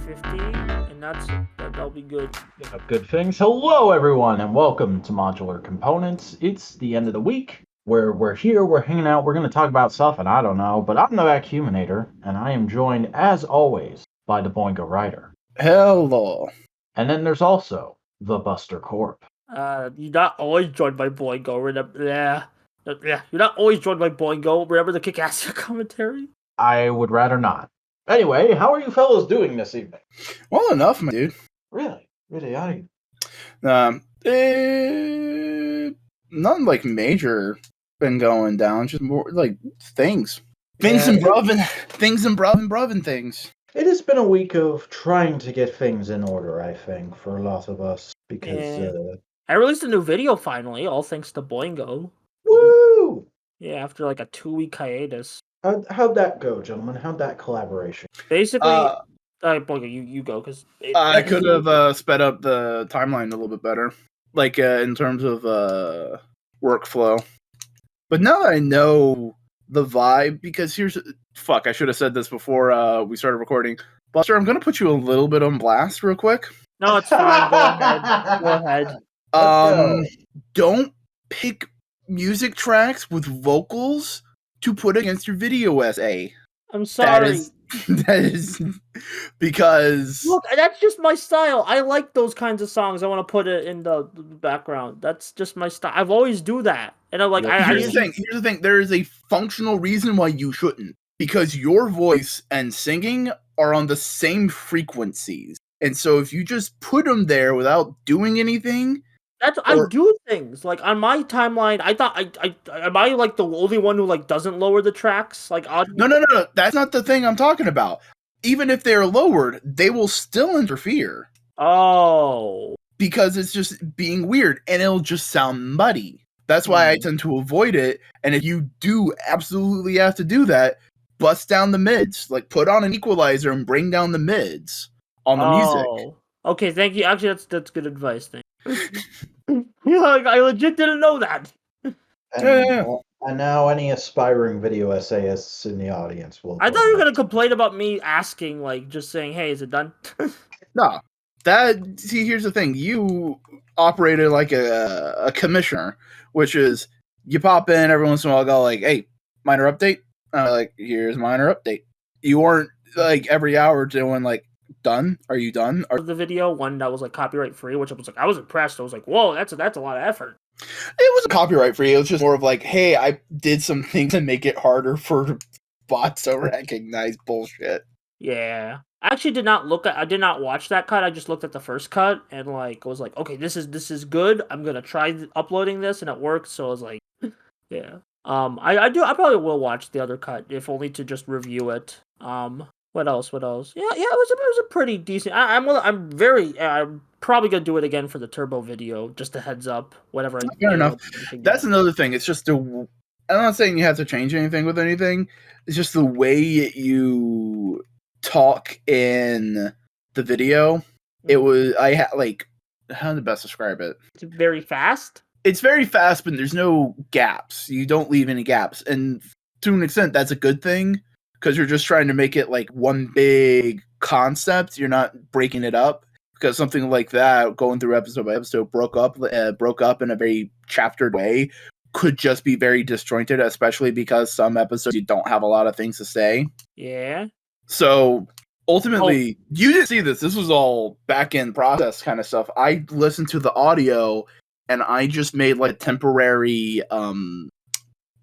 50, and that'll be good. Good things. Hello, everyone, and welcome to Modular Components. It's the end of the week. We're here, we're hanging out, we're going to talk about stuff, and I don't know, but I'm the Vacuuminator, and I am joined, as always, by the Boingo Writer. Hello. And then there's also the Buster Corp. You're not always joined by Boingo. You're not always joined by Boingo. Remember the kick-ass commentary? I would rather not. Anyway, how are you fellows doing this evening? Well enough, my dude. Really? Really, how are you? Nothing like major been going down. Just more like things and bruvin things. It has been a week of trying to get things in order, I think, for a lot of us, because... I released a new video finally, all thanks to Boingo. Woo! Yeah, after like a 2-week hiatus. How'd that go, gentlemen? How'd that collaboration? Basically, Boingo, you go, because... I could have sped up the timeline a little bit better, like in terms of workflow. But now that I know the vibe, because I should have said this before we started recording. Buster, I'm going to put you a little bit on blast real quick. No, it's fine. Go ahead. Don't pick music tracks with vocals to put against your video essay. I'm sorry. That is because... Look, that's just my style. I like those kinds of songs. I want to put it in the background. That's just my style. I've always do that. And I'm like, Here's the thing. There is a functional reason why you shouldn't. Because your voice and singing are on the same frequencies. And so if you just put them there without doing anything... I do things. Like, on my timeline, I thought, am I, like, the only one who, like, doesn't lower the tracks? Like, No. That's not the thing I'm talking about. Even if they're lowered, they will still interfere. Oh. Because it's just being weird, and it'll just sound muddy. That's why I tend to avoid it, and if you do absolutely have to do that, bust down the mids. Like, put on an equalizer and bring down the mids on the music. Okay, thank you. Actually, that's good advice. Thank you. Like, I legit didn't know that. And now any aspiring video essayists in the audience will... I thought you were going to complain about me asking, like, just saying, hey, is it done? No. Here's the thing. You operated like a commissioner, which is, you pop in every once in a while, go like, hey, minor update. Like, here's minor update. You weren't, like, every hour doing, like, done? Are you done? The video, one that was, like, copyright free, which I was impressed. I was like, whoa, that's a lot of effort. It wasn't copyright free. It was just more of like, hey, I did some things to make it harder for bots to recognize bullshit. Yeah. I actually did not watch that cut. I just looked at the first cut and, like, was like, okay, this is good. I'm going to try uploading this, and it worked. So I was like, yeah. I probably will watch the other cut, if only to just review it. What else? Yeah, it was a pretty decent. I'm probably gonna do it again for the turbo video. Just a heads up. Whatever. Fair enough. That's another thing. It's just I'm not saying you have to change anything with anything. It's just the way you talk in the video. It was how to best describe it? It's very fast. It's very fast, but there's no gaps. You don't leave any gaps, and to an extent, that's a good thing. Because you're just trying to make it like one big concept. You're not breaking it up. Because something like that, going through episode by episode, broke up in a very chaptered way, could just be very disjointed, especially because some episodes you don't have a lot of things to say. Yeah. So ultimately, you didn't see this. This was all back-end process kind of stuff. I listened to the audio, and I just made like temporary,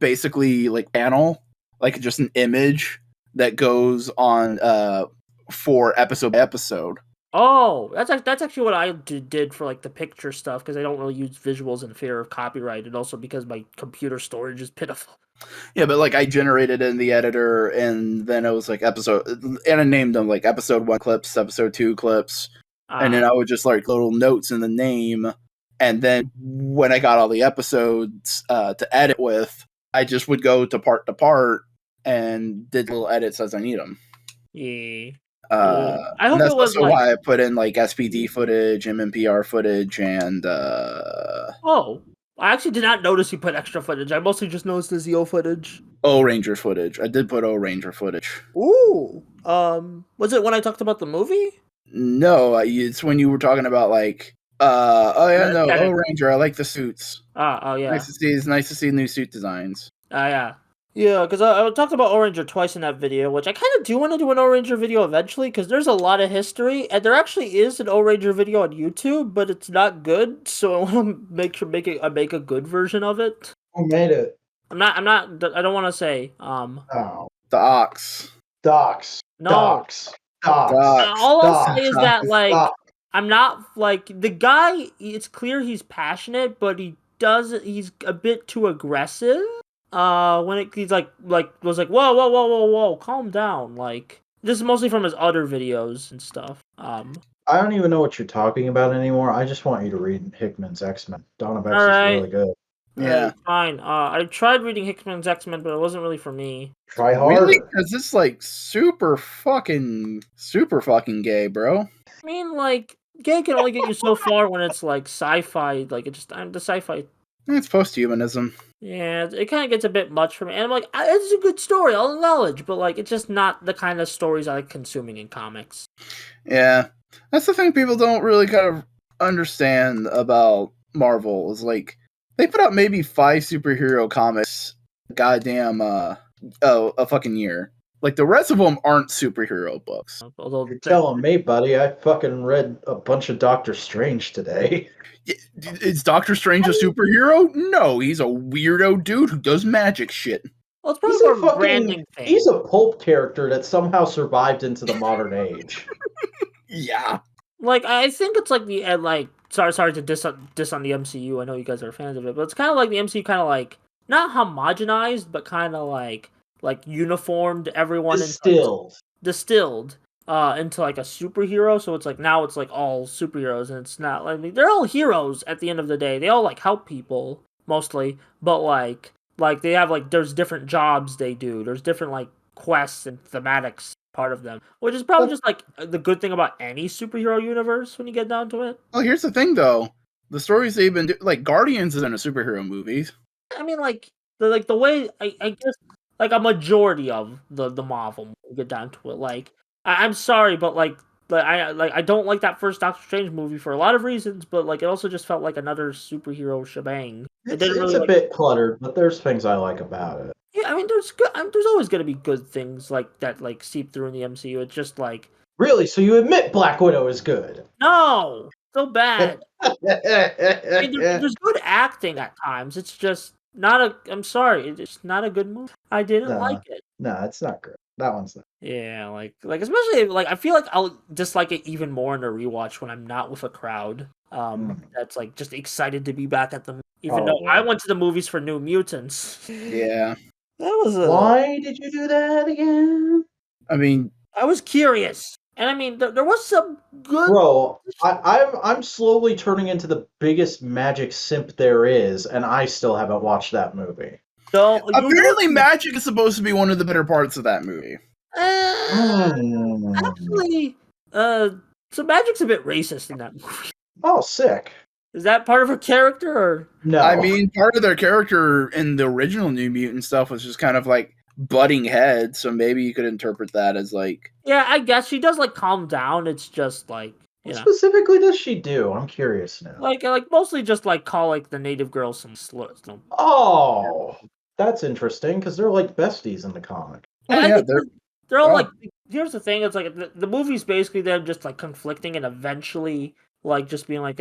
basically like panel, like just an image that goes on for episode by episode. Oh, that's actually what I did for like the picture stuff, because I don't really use visuals in fear of copyright, and also because my computer storage is pitiful. Yeah, but like I generated in the editor, and then it was like and I named them like episode 1 clips, episode 2 clips, and then I would just like little notes in the name, and then when I got all the episodes to edit with, I just would go to part and did little edits as I need them. Yeah. I hope that's also why I put in like SPD footage, MMPR footage, and Oh, I actually did not notice you put extra footage. I mostly just noticed the Zeo footage. O-Ranger footage. I did put O-Ranger footage. Ooh. Was it when I talked about the movie? No, it's when you were talking about like, O Ranger. I like the suits. Oh yeah. It's nice to see new suit designs. Yeah. Yeah, because I talked about Oranger twice in that video, which I kind of do want to do an Oranger video eventually, because there's a lot of history, and there actually is an Oranger video on YouTube, but it's not good, so I want to make a good version of it. Who made it? I don't want to say. Oh, The Ox. Docs. No. Docs. All I'll say is that, like, Docs. I'm not, like, the guy, it's clear he's passionate, but he's a bit too aggressive. He's was like, whoa, calm down. Like, this is mostly from his other videos and stuff. I don't even know what you're talking about anymore. I just want you to read Hickman's X-Men. Donna Bex is really good. Yeah, fine. I tried reading Hickman's X-Men, but it wasn't really for me. Try harder. really? Because it's like super fucking gay, bro. I mean, like, gay can only get you so far when it's like sci-fi. Like, the sci-fi. It's posthumanism. Yeah, it kind of gets a bit much for me. And I'm like, it's a good story, I'll acknowledge, but like, it's just not the kind of stories I like consuming in comics. Yeah, that's the thing people don't really kind of understand about Marvel is like they put out maybe 5 superhero comics, goddamn, a fucking year. Like the rest of them aren't superhero books. Although You're telling me, buddy, I fucking read a bunch of Doctor Strange today. Is Doctor Strange a superhero? No, he's a weirdo dude who does magic shit. Well, it's probably more branding thing. He's a pulp character that somehow survived into the modern age. Yeah. Like, I think it's like the sorry to diss on the MCU. I know you guys are fans of it, but it's kind of like the MCU, kind of like not homogenized, but kind of like uniformed everyone distilled into like a superhero. So it's like now it's like all superheroes, and it's not like they're all heroes at the end of the day. They all like help people mostly, but like they have like there's different jobs they do. There's different like quests and thematics part of them, which is probably just like the good thing about any superhero universe when you get down to it. Well, here's the thing though. The stories they've been like Guardians isn't a superhero movie. I mean, like the way I guess like a majority of the Marvel when you get down to it. Like I'm sorry, but I don't like that first Doctor Strange movie for a lot of reasons, but like it also just felt like another superhero shebang. It's a bit cluttered, but there's things I like about it. Yeah, I mean, there's always gonna be good things like that, like seep through in the MCU. It's just like really. So you admit Black Widow is good? No, so bad. I mean, there's good acting at times. It's just not a. I'm sorry, it's not a good movie. I didn't like it. No, it's not good. That one's not. Yeah, like especially like I feel like I'll dislike it even more in a rewatch when I'm not with a crowd. That's like just excited to be back at the. Even though I went to the movies for New Mutants. Yeah. That was Why did you do that again? I mean, I was curious, and I mean, there was some good. Bro, I'm slowly turning into the biggest magic simp there is, and I still haven't watched that movie. So apparently, magic is supposed to be one of the better parts of that movie. Actually, so magic's a bit racist in that movie. Oh, sick. Is that part of her character, or no? I mean, part of their character in the original New Mutant stuff was just kind of like butting heads, so maybe you could interpret that as like. Yeah, I guess she does like calm down. It's just like what specifically does she do? I'm curious now. Like mostly just like call like the native girls some slurs. Oh, that's interesting because they're like besties in the comic. Oh, yeah, they're all like. Here's the thing: it's like the movie's basically them just like conflicting and eventually like just being like,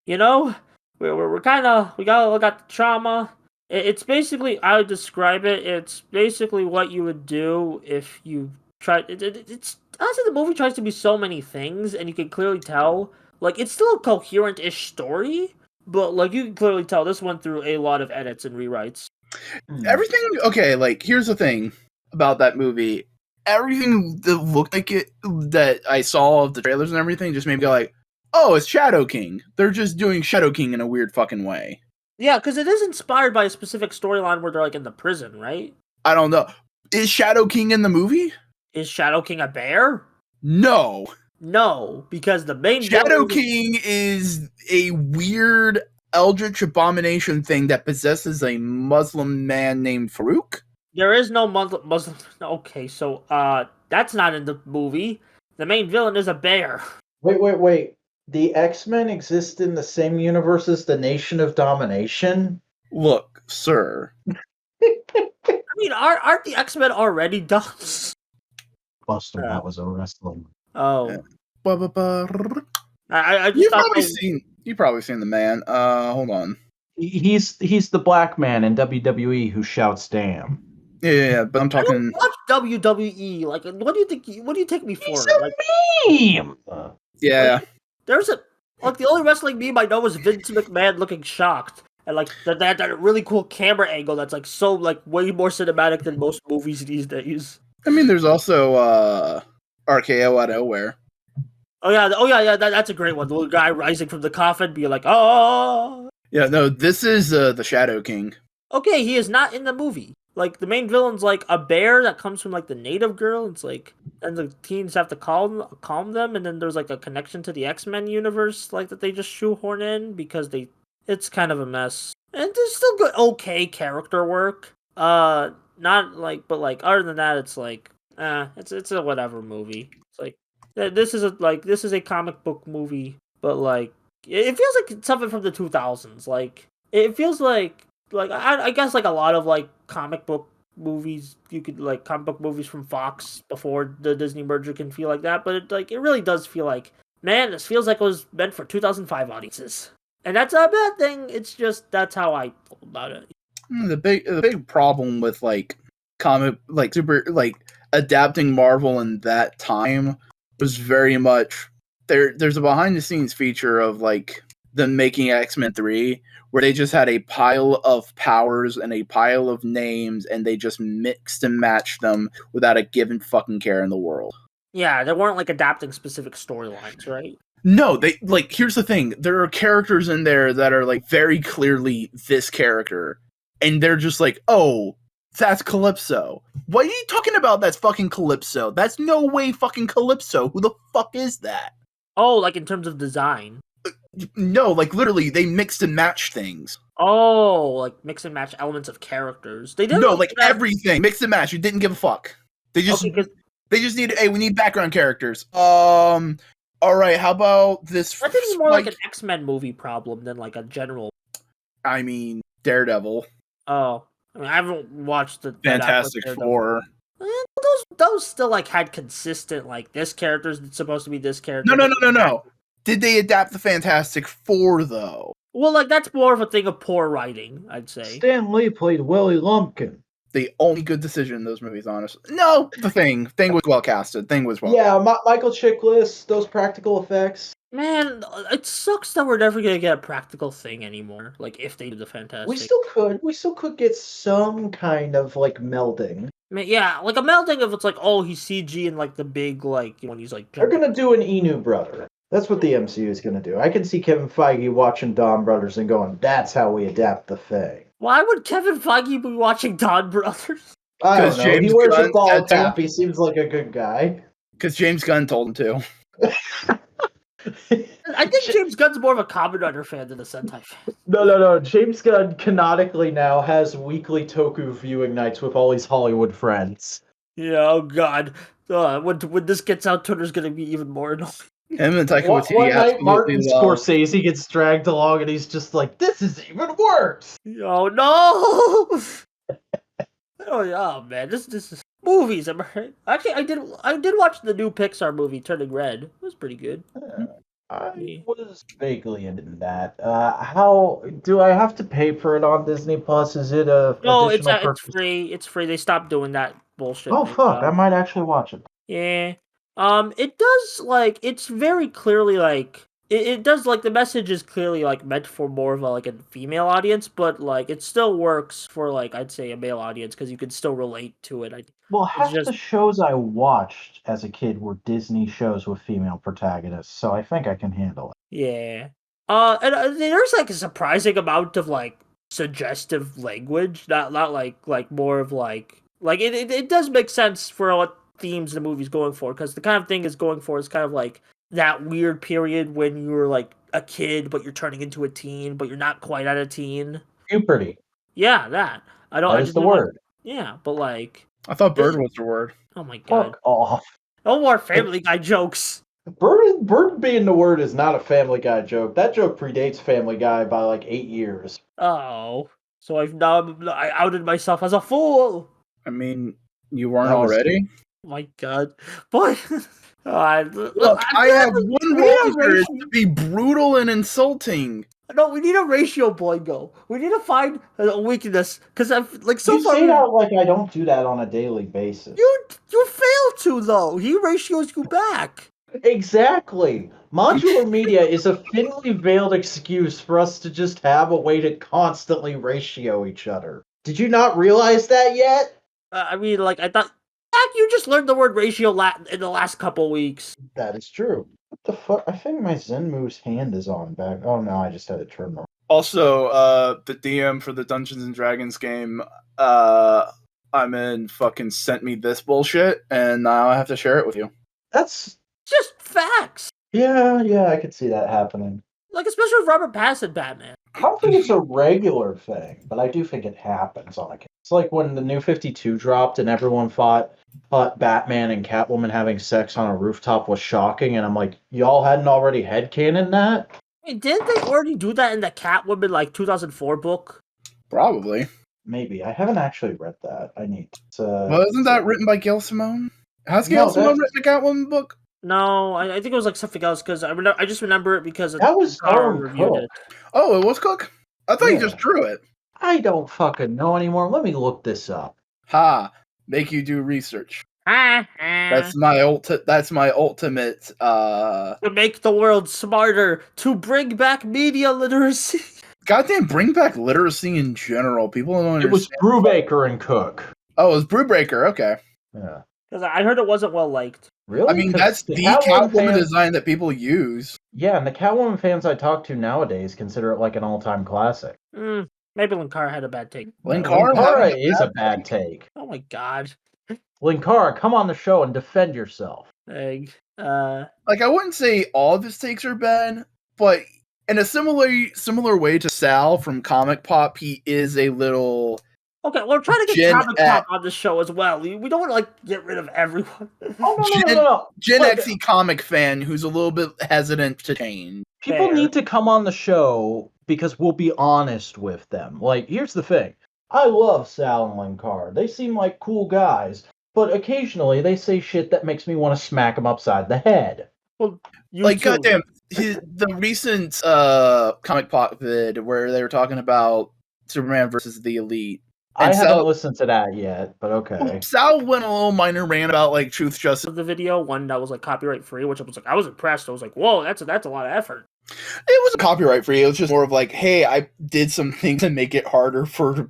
you know, we're kind of we got the trauma. It's basically I would describe it. It's basically what you would do if you tried. It's honestly the movie tries to be so many things, and you can clearly tell like it's still a coherent-ish story, but like you can clearly tell this went through a lot of edits and rewrites. Everything okay. Like here's the thing about that movie. Everything that looked like it that I saw of the trailers and everything just made me go like, oh, it's Shadow King. They're just doing Shadow King in a weird fucking way. Yeah, because it is inspired by a specific storyline where they're like in the prison, right? I don't know. Is Shadow King in the movie? Is Shadow King a bear? No. No, because the main Shadow King is a weird eldritch abomination thing that possesses a Muslim man named Farouk. There is no Muslim. Okay, so that's not in the movie. The main villain is a bear. Wait. The X-Men exist in the same universe as the Nation of Domination? Look, sir. I mean, aren't the X-Men already done? Buster, that was a wrestling. Oh, Ba-ba-ba. I just You've thought probably seen the man. Hold on. He's the black man in WWE who shouts "damn." Yeah, but I'm I don't talking. watch WWE. Like, what do you think? What do you take me for? He's a Like, meme. Yeah. there's the only wrestling meme I know is Vince McMahon looking shocked, and like that really cool camera angle that's like so like way more cinematic than most movies these days. I mean, there's also RKO out of nowhere. Oh yeah, that's a great one. The little guy rising from the coffin, be like, oh. Yeah, no, this is the Shadow King. Okay, he is not in the movie. Like the main villain's like a bear that comes from like the native girl. It's like, and the teens have to calm them, and then there's like a connection to the X-Men universe, like that they just shoehorn in because it's kind of a mess. And there's still good, okay character work. Not like, but like other than that, it's like, it's a whatever movie. It's like this is a comic book movie, but like it feels like something from the 2000s. Like it feels like I guess like a lot of like comic book movies, you could like comic book movies from Fox before the Disney merger can feel like that, but it really does feel like, man, this feels like it was meant for 2005 audiences, and that's a bad thing. It's just that's how I feel about it. The big problem with like comic like super like adapting Marvel in that time was very much there's a behind the scenes feature of like them making X-Men 3 where they just had a pile of powers and a pile of names and they just mixed and matched them without a given fucking care in the world. Yeah, they weren't like adapting specific storylines, right? No, they like here's the thing. There are characters in there that are like very clearly this character. And they're just like, oh, that's Calypso. What are you talking about? That's fucking Calypso. That's no way fucking Calypso. Who the fuck is that? Oh, like in terms of design. No, like literally, they mixed and matched things. Oh, like mix and match elements of characters. They didn't. No, like everything. Mix and match. You didn't give a fuck. They just need, hey, we need background characters. All right, how about this? I think it's more like an X-Men movie problem than like a general. I mean, Daredevil. Oh, I mean, I haven't watched the Fantastic Four. Those still like had consistent like this character's supposed to be this character. No. Did they adapt the Fantastic Four though? Well, like that's more of a thing of poor writing, I'd say. Stan Lee played Willie Lumpkin. The only good decision in those movies, honestly. No, the Thing was well casted. Thing was well. Yeah, Michael Chiklis, those practical effects. Man, it sucks that we're never gonna get a practical Thing anymore. Like if they do the Fantastic, we still could get some kind of like melding. I mean, yeah, like a melding of it's like, oh, he's CG and like the big like when he's like. They're gonna do an Inu brother. That's what the MCU is gonna do. I can see Kevin Feige watching Dawn Brothers and going, "That's how we adapt the Thing." Why would Kevin Feige be watching Dawn Brothers? I don't know. James He wears Gunn a ball cap. He seems like a good guy. Because James Gunn told him to. I think James Gunn's more of a Kamen Rider fan than a Sentai fan. No. James Gunn canonically now has weekly Toku viewing nights with all his Hollywood friends. Yeah, oh god. When this gets out, Twitter's gonna be even more annoying. Him and Taika Waititi One night, absolutely Martin love. Scorsese gets dragged along, and he's just like, "This is even worse." Oh no! oh man, this is movies. Am I right? Actually, I did watch the new Pixar movie Turning Red. It was pretty good. I was vaguely into that. How do I have to pay for it on Disney Plus? Is it a no? It's free. It's free. They stopped doing that bullshit. Oh fuck! I might actually watch it. Yeah. It does like it's very clearly like it does like the message is clearly like meant for more of a female audience, but like it still works for like I'd say a male audience because you can still relate to it. Well, half the shows I watched as a kid were Disney shows with female protagonists, so I think I can handle it. Yeah. And there's like a surprising amount of like suggestive language, not like more of like it does make sense for what themes the movie's going for, because the kind of thing is going for is kind of like that weird period when you were like a kid but you're turning into a teen but you're not quite at a teen. Puberty. Yeah, that. That is the word. Yeah, but like I thought bird was the word. Oh my god. Fuck off. No more Family Guy jokes. Bird being the word is not a Family Guy joke. That joke predates Family Guy by like 8 years. Oh, so I outed myself as a fool. I mean, you weren't That was already. My God, boy. Look, I have one we rule need a here: is ratio. to be brutal and insulting. No, we need a ratio, Boingo. We need to find a weakness because I've like so you far say that like I don't do that on a daily basis. you fail to though. He ratios you back. Exactly. Modular media is a thinly veiled excuse for us to just have a way to constantly ratio each other. Did you not realize that yet? I mean, like I thought. Heck, you just learned the word ratio in the last couple weeks. That is true. What the fuck? I think my Zenmu's hand is on back. Oh no, I just had it turned on. Also, the DM for the Dungeons and Dragons game, I'm in fucking sent me this bullshit, and now I have to share it with you. That's Just facts. yeah, I could see that happening. Like especially with Robert Pattinson Batman. I don't think it's a regular thing, but I do think it happens on occasion. It's like when the New 52 dropped and everyone thought Batman and Catwoman having sex on a rooftop was shocking, and I'm like, y'all hadn't already headcanon that? Wait, didn't they already do that in the Catwoman like 2004 book? Probably. Maybe. I haven't actually read that. I need to. Well, isn't that written by Gail Simone? Has No, Gail Simone that's- written a Catwoman book? No, I think it was like something else because I just remember it because That was Car Owen reviewed Cook. it. Oh, it was Cook? I thought you Yeah. just drew it. I don't fucking know anymore. Let me look this up. Ha! Make you do research. That's That's my ultimate. to make the world smarter, to bring back media literacy. Goddamn, bring back literacy in general. People don't understand. It was Brubaker and Cook. Oh, it was Brewbreaker. Okay. Yeah. Because I heard it wasn't well liked. Really? I mean, 'Cause that's the Catwoman design that people use. Yeah, and the Catwoman fans I talk to nowadays consider it like an all-time classic. Maybe Linkara had a bad take. Linkara is a bad take. Oh my God. Linkara, come on the show and defend yourself. Like, Like, I wouldn't say all of his takes are bad, but in a similar way to Sal from Comic Pop, he is a little. okay, we're trying to get Gen Comic Pop on the show as well. We don't want to like get rid of everyone. Oh no. Gen Look, Xy comic fan who's a little bit hesitant to change. people Fair. need to come on the show because we'll be honest with them. Like, here's the thing. I love Sal and Linkara. They seem like cool guys, but occasionally they say shit that makes me want to smack them upside the head. Well, you Like, too. goddamn, the recent Comic Pop vid where they were talking about Superman versus the Elite. I And haven't Sal- listened to that yet, but okay. Sal went a little minor rant about like truth, justice. The video, one that was like copyright free, which I was like, I was impressed. I was like, whoa, that's a lot of effort. It wasn't copyright free. It was just more of like, hey, I did something to make it harder for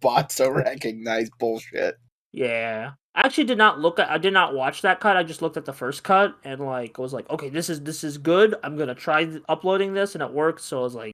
bots to recognize bullshit. Yeah, I actually did not I did not watch that cut. I just looked at the first cut and like was like, okay, this is good. I'm gonna try uploading this, and it worked. So I was like,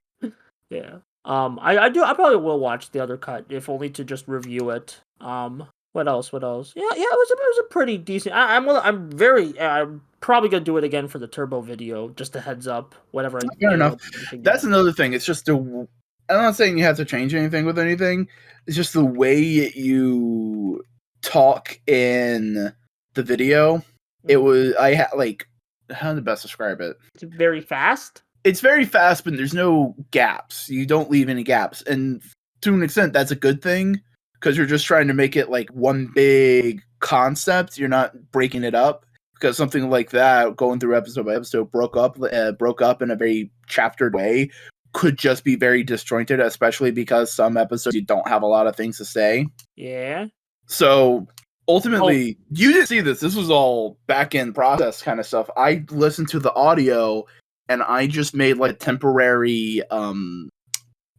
yeah. I probably will watch the other cut if only to just review it. What else? Yeah, it was a pretty decent. I'm probably gonna do it again for the turbo video. Just a heads up. Whatever. Fair enough. That's another thing. It's just I'm not saying you have to change anything with anything. It's just the way you talk in the video. It was how to best describe it. It's very fast. It's very fast, but there's no gaps. You don't leave any gaps, and to an extent, that's a good thing because you're just trying to make it like one big concept. You're not breaking it up because something like that, going through episode by episode, broke up in a very chaptered way, could just be very disjointed, especially because some episodes you don't have a lot of things to say. Yeah. So ultimately, you didn't see this. This was all back end process kind of stuff. I listened to the audio. And I just made like a temporary,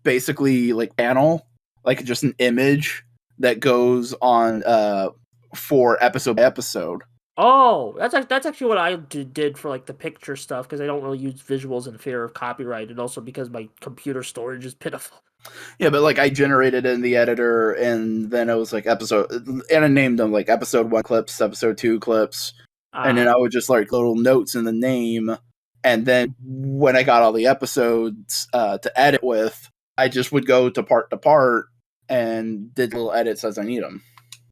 basically like panel, like just an image that goes on for episode by episode. Oh, that's actually what I did for like the picture stuff because I don't really use visuals in fear of copyright, and also because my computer storage is pitiful. Yeah, but like I generated it in the editor, and then it was like episode, and I named them like episode 1 clips, episode 2 clips, and then I would just like little notes in the name. And then when I got all the episodes to edit with, I just would go to part and did little edits as I need them.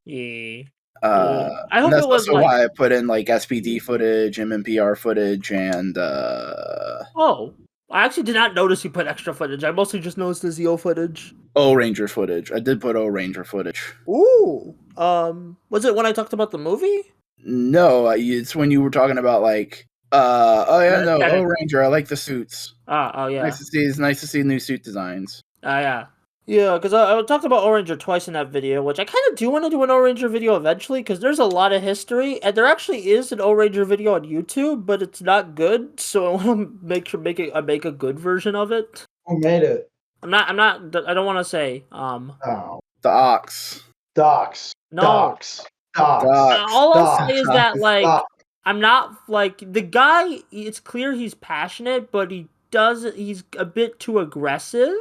Yeah. I And hope that's it was also like. why I put in like SPD footage, MMPR footage, and Oh, I actually did not notice you put extra footage. I mostly just noticed the Zeo footage. O Ranger footage. I did put O Ranger footage. Ooh. Was it when I talked about the movie? No, it's when you were talking about like, oh yeah, The no, O aesthetic. Ranger. I like the suits. Oh yeah. It's nice to see new suit designs. Yeah. Yeah, because I talked about Oranger twice in that video, which I kind of do want to do an Oranger video eventually, because there's a lot of history, and there actually is an Oranger video on YouTube, but it's not good, so I want to make a good version of it. Who made it? I don't want to say, Oh, The Ox. docs. no. Docs. Docs. Docs. All I'll Docs. say is that, like, Docs. I'm not, like, the guy, it's clear he's passionate, but he's a bit too aggressive.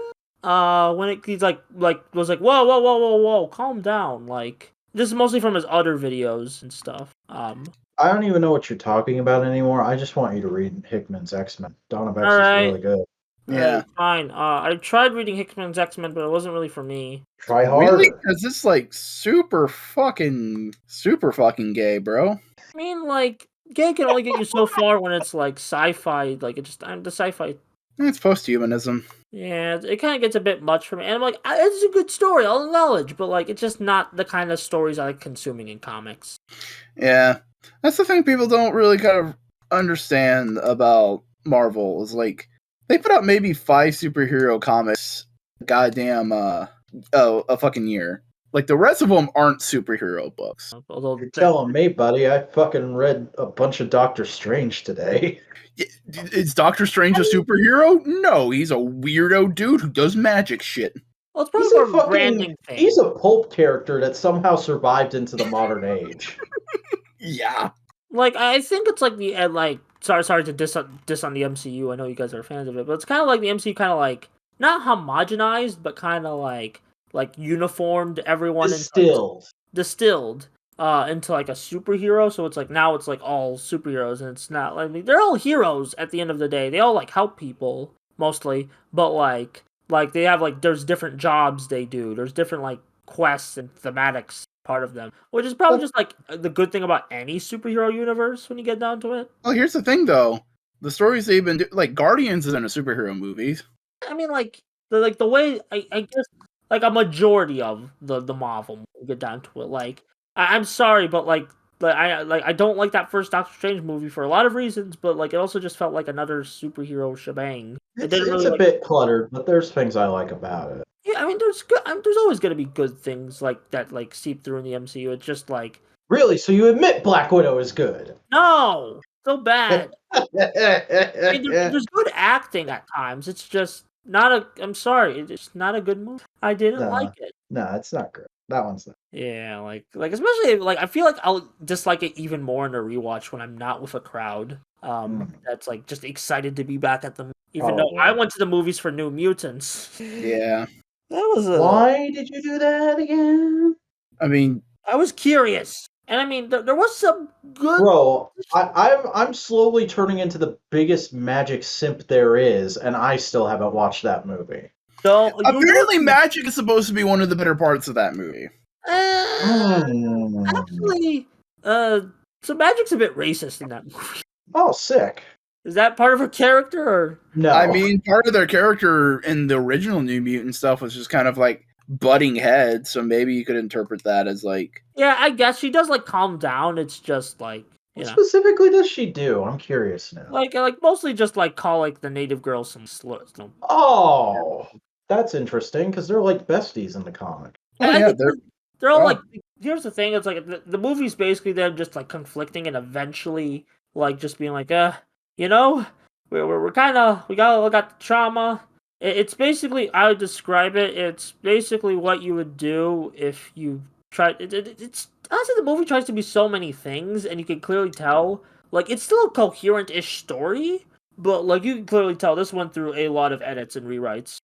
He's was like, whoa, calm down. Like, this is mostly from his other videos and stuff. I don't even know what you're talking about anymore. I just want you to read Hickman's X-Men. Donna Bex Alright. is really good. Yeah. Fine. I tried reading Hickman's X-Men, but it wasn't really for me. Try harder. Really? Because it's like super fucking gay, bro. I mean, like, gay can only get you so far when it's like sci-fi. Like, the sci-fi. It's posthumanism. Yeah, it kind of gets a bit much for me. And I'm like, it's a good story, I'll acknowledge, but like, it's just not the kind of stories I like consuming in comics. Yeah. That's the thing people don't really kind of understand about Marvel is like they put out maybe 5 superhero comics goddamn a fucking year. Like the rest of them aren't superhero books. Although You're telling me, buddy, I fucking read a bunch of Doctor Strange today. Is Doctor Strange a superhero? No, he's a weirdo dude who does magic shit. well, it's probably He's more a branding thing. He's a pulp character that somehow survived into the modern age. Yeah. Like, I think it's like the sorry to diss on the MCU. I know you guys are fans of it, but it's kind of like the MCU, kind of like not homogenized, but kind of like uniformed everyone distilled into like a superhero. So it's like now it's like all superheroes, and it's not like they're all heroes at the end of the day. They all like help people mostly, but like they have like there's different jobs they do. There's different like quests and thematics part of them, which is probably just like the good thing about any superhero universe when you get down to it. Well, here's the thing though. The stories they've been like Guardians isn't a superhero movie. I mean, like the way I guess like a majority of the Marvel when you get down to it. Like I'm sorry, but I don't like that first Doctor Strange movie for a lot of reasons, but like it also just felt like another superhero shebang. It's a bit cluttered, but there's things I like about it. Yeah, I mean, there's always gonna be good things like that, like seep through in the MCU. It's just like Really? So you admit Black Widow is good? no, so bad. I mean, Yeah. there's good acting at times. It's just not a. I'm sorry, it's just not a good movie. I didn't like it. No, it's not good. That one's not. Yeah, like especially like I feel like I'll dislike it even more in a rewatch when I'm not with a crowd. That's like just excited to be back at the. Even though I went to the movies for New Mutants. Yeah. That was Why did you do that again? I mean, I was curious, and I mean there was some good. Bro, I'm slowly turning into the biggest magic simp there is, and I still haven't watched that movie. No, apparently magic is supposed to be one of the better parts of that movie. Actually, so magic's a bit racist in that movie. Oh, sick. Is that part of her character, or no? I mean, part of their character in the original New Mutant stuff was just kind of like butting heads, so maybe you could interpret that as like. Yeah, I guess she does like calm down. It's just like what specifically does she do? I'm curious now. Like mostly just like call like the native girls some slurs. Oh, that's interesting because they're like besties in the comic. Oh, yeah, they're all like. Here's the thing: it's like the movie's basically them just like conflicting and eventually like just being like, you know, we're kind of we got the trauma. It's basically I would describe it. It's basically what you would do if you tried. It's honestly the movie tries to be so many things, and you can clearly tell like it's still a coherent-ish story, but like you can clearly tell this went through a lot of edits and rewrites.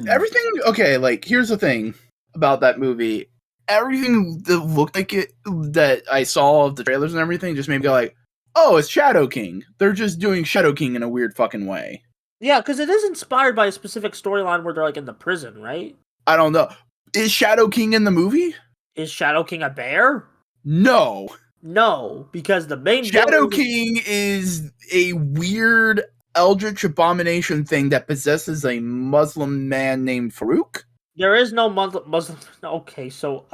Everything okay, like here's the thing about that movie. Everything that looked like it that I saw of the trailers and everything just made me go like, oh, it's Shadow King. They're just doing Shadow King in a weird fucking way. Yeah, because it is inspired by a specific storyline where they're like in the prison, right? I don't know. Is Shadow King in the movie? Is Shadow King a bear? No. No, because the main Shadow villain. King is a weird eldritch abomination thing that possesses a Muslim man named Farouk. There is no Muslim. Okay, so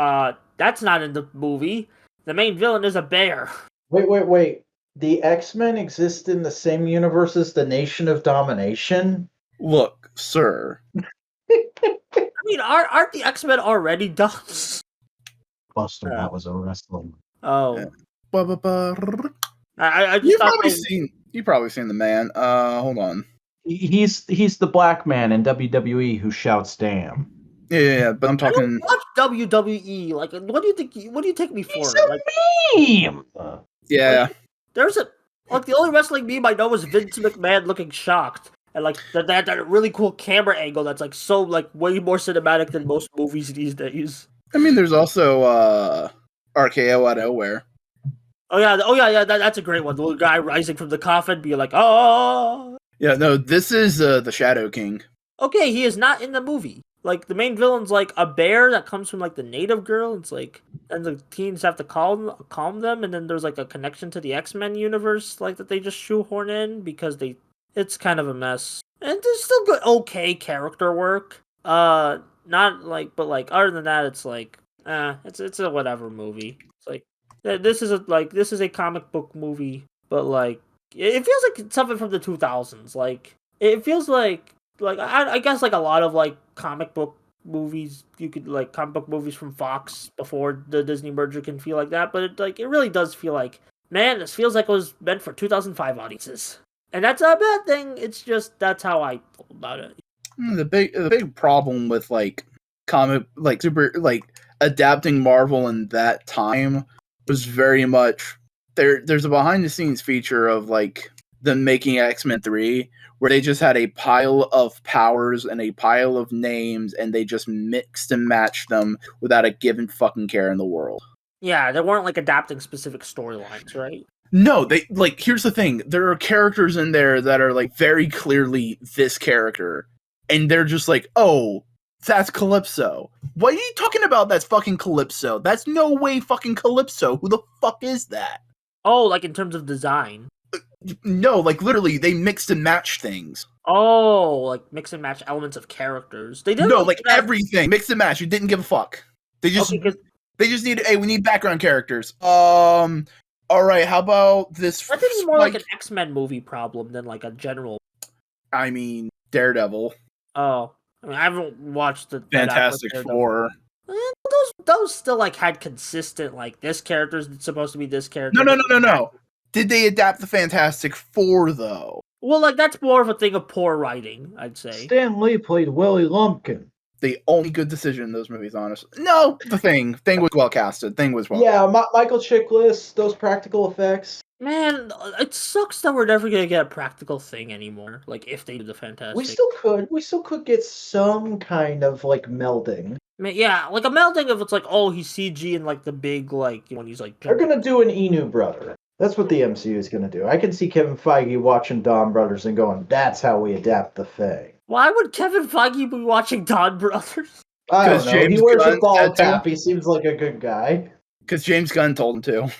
that's not in the movie. The main villain is a bear. Wait. The X-Men exist in the same universe as the Nation of Domination? Look, sir. I mean, aren't the X-Men already done? Buster, that was a wrestling. Oh, Ba-ba-ba. I just You've thought probably seen the man. Hold on. He's the black man in WWE who shouts "damn." Yeah, but I'm I talking. don't watch WWE. Like, what do you think? What do you take me for? He's a Like, meme. Yeah. there's a like the only wrestling meme I know is Vince McMahon looking shocked, and like that really cool camera angle that's like so like way more cinematic than most movies these days. I mean, there's also RKO out of nowhere. Oh yeah. That's a great one. The little guy rising from the coffin, being like, "Oh." Yeah, no, this is the Shadow King. Okay, he is not in the movie. Like the main villain's like a bear that comes from like the native girl. It's like, and the teens have to calm them, and then there's like a connection to the X-Men universe, like that they just shoehorn in because it's kind of a mess. And there's still good, okay character work. Not like, but like other than that, it's like, it's a whatever movie. It's like this is a comic book movie, but like it feels like something from the 2000s. Like it feels like I guess like a lot of like comic book movies comic book movies from Fox before the Disney merger can feel like that, but it really does feel like, man, this feels like it was meant for 2005 audiences. And that's a bad thing. It's just that's how I feel about it. The big problem with like comic like super like adapting Marvel in that time was very much there's a behind the scenes feature of like them making X-Men 3 where they just had a pile of powers and a pile of names and they just mixed and matched them without a given fucking care in the world. Yeah, they weren't like adapting specific storylines, right? No, they like here's the thing. There are characters in there that are like very clearly this character. And they're just like, oh, that's Calypso. What are you talking about? That's fucking Calypso. That's no way fucking Calypso. Who the fuck is that? Oh, like in terms of design. No, like literally, they mixed and matched things. Oh, like mix and match elements of characters. They didn't. No, like everything. Mix and match. You didn't give a fuck. They just needed, hey, we need background characters. All right, how about this? I think it's more like an X-Men movie problem than like a general. I mean, Daredevil. Oh, I mean, I haven't watched the Fantastic Four. Those still like had consistent like this character's supposed to be this character. No. Did they adapt the Fantastic Four though? Well, like that's more of a thing of poor writing, I'd say. Stan Lee played Willie Lumpkin. The only good decision in those movies, honestly. No, the Thing was well casted. Thing was well. Yeah, Michael Chiklis, those practical effects. Man, it sucks that we're never gonna get a practical Thing anymore. Like if they did the Fantastic, we still could get some kind of like melding. I mean, yeah, like a melding of it's like, oh, he's CG and like the big like when he's like. They're gonna do an Inu brother. That's what the MCU is gonna do. I can see Kevin Feige watching Dawn Brothers and going, "That's how we adapt the Thing." Why would Kevin Feige be watching Dawn Brothers? I don't know. James He wears Gunn a ball cap. He seems like a good guy. Because James Gunn told him to.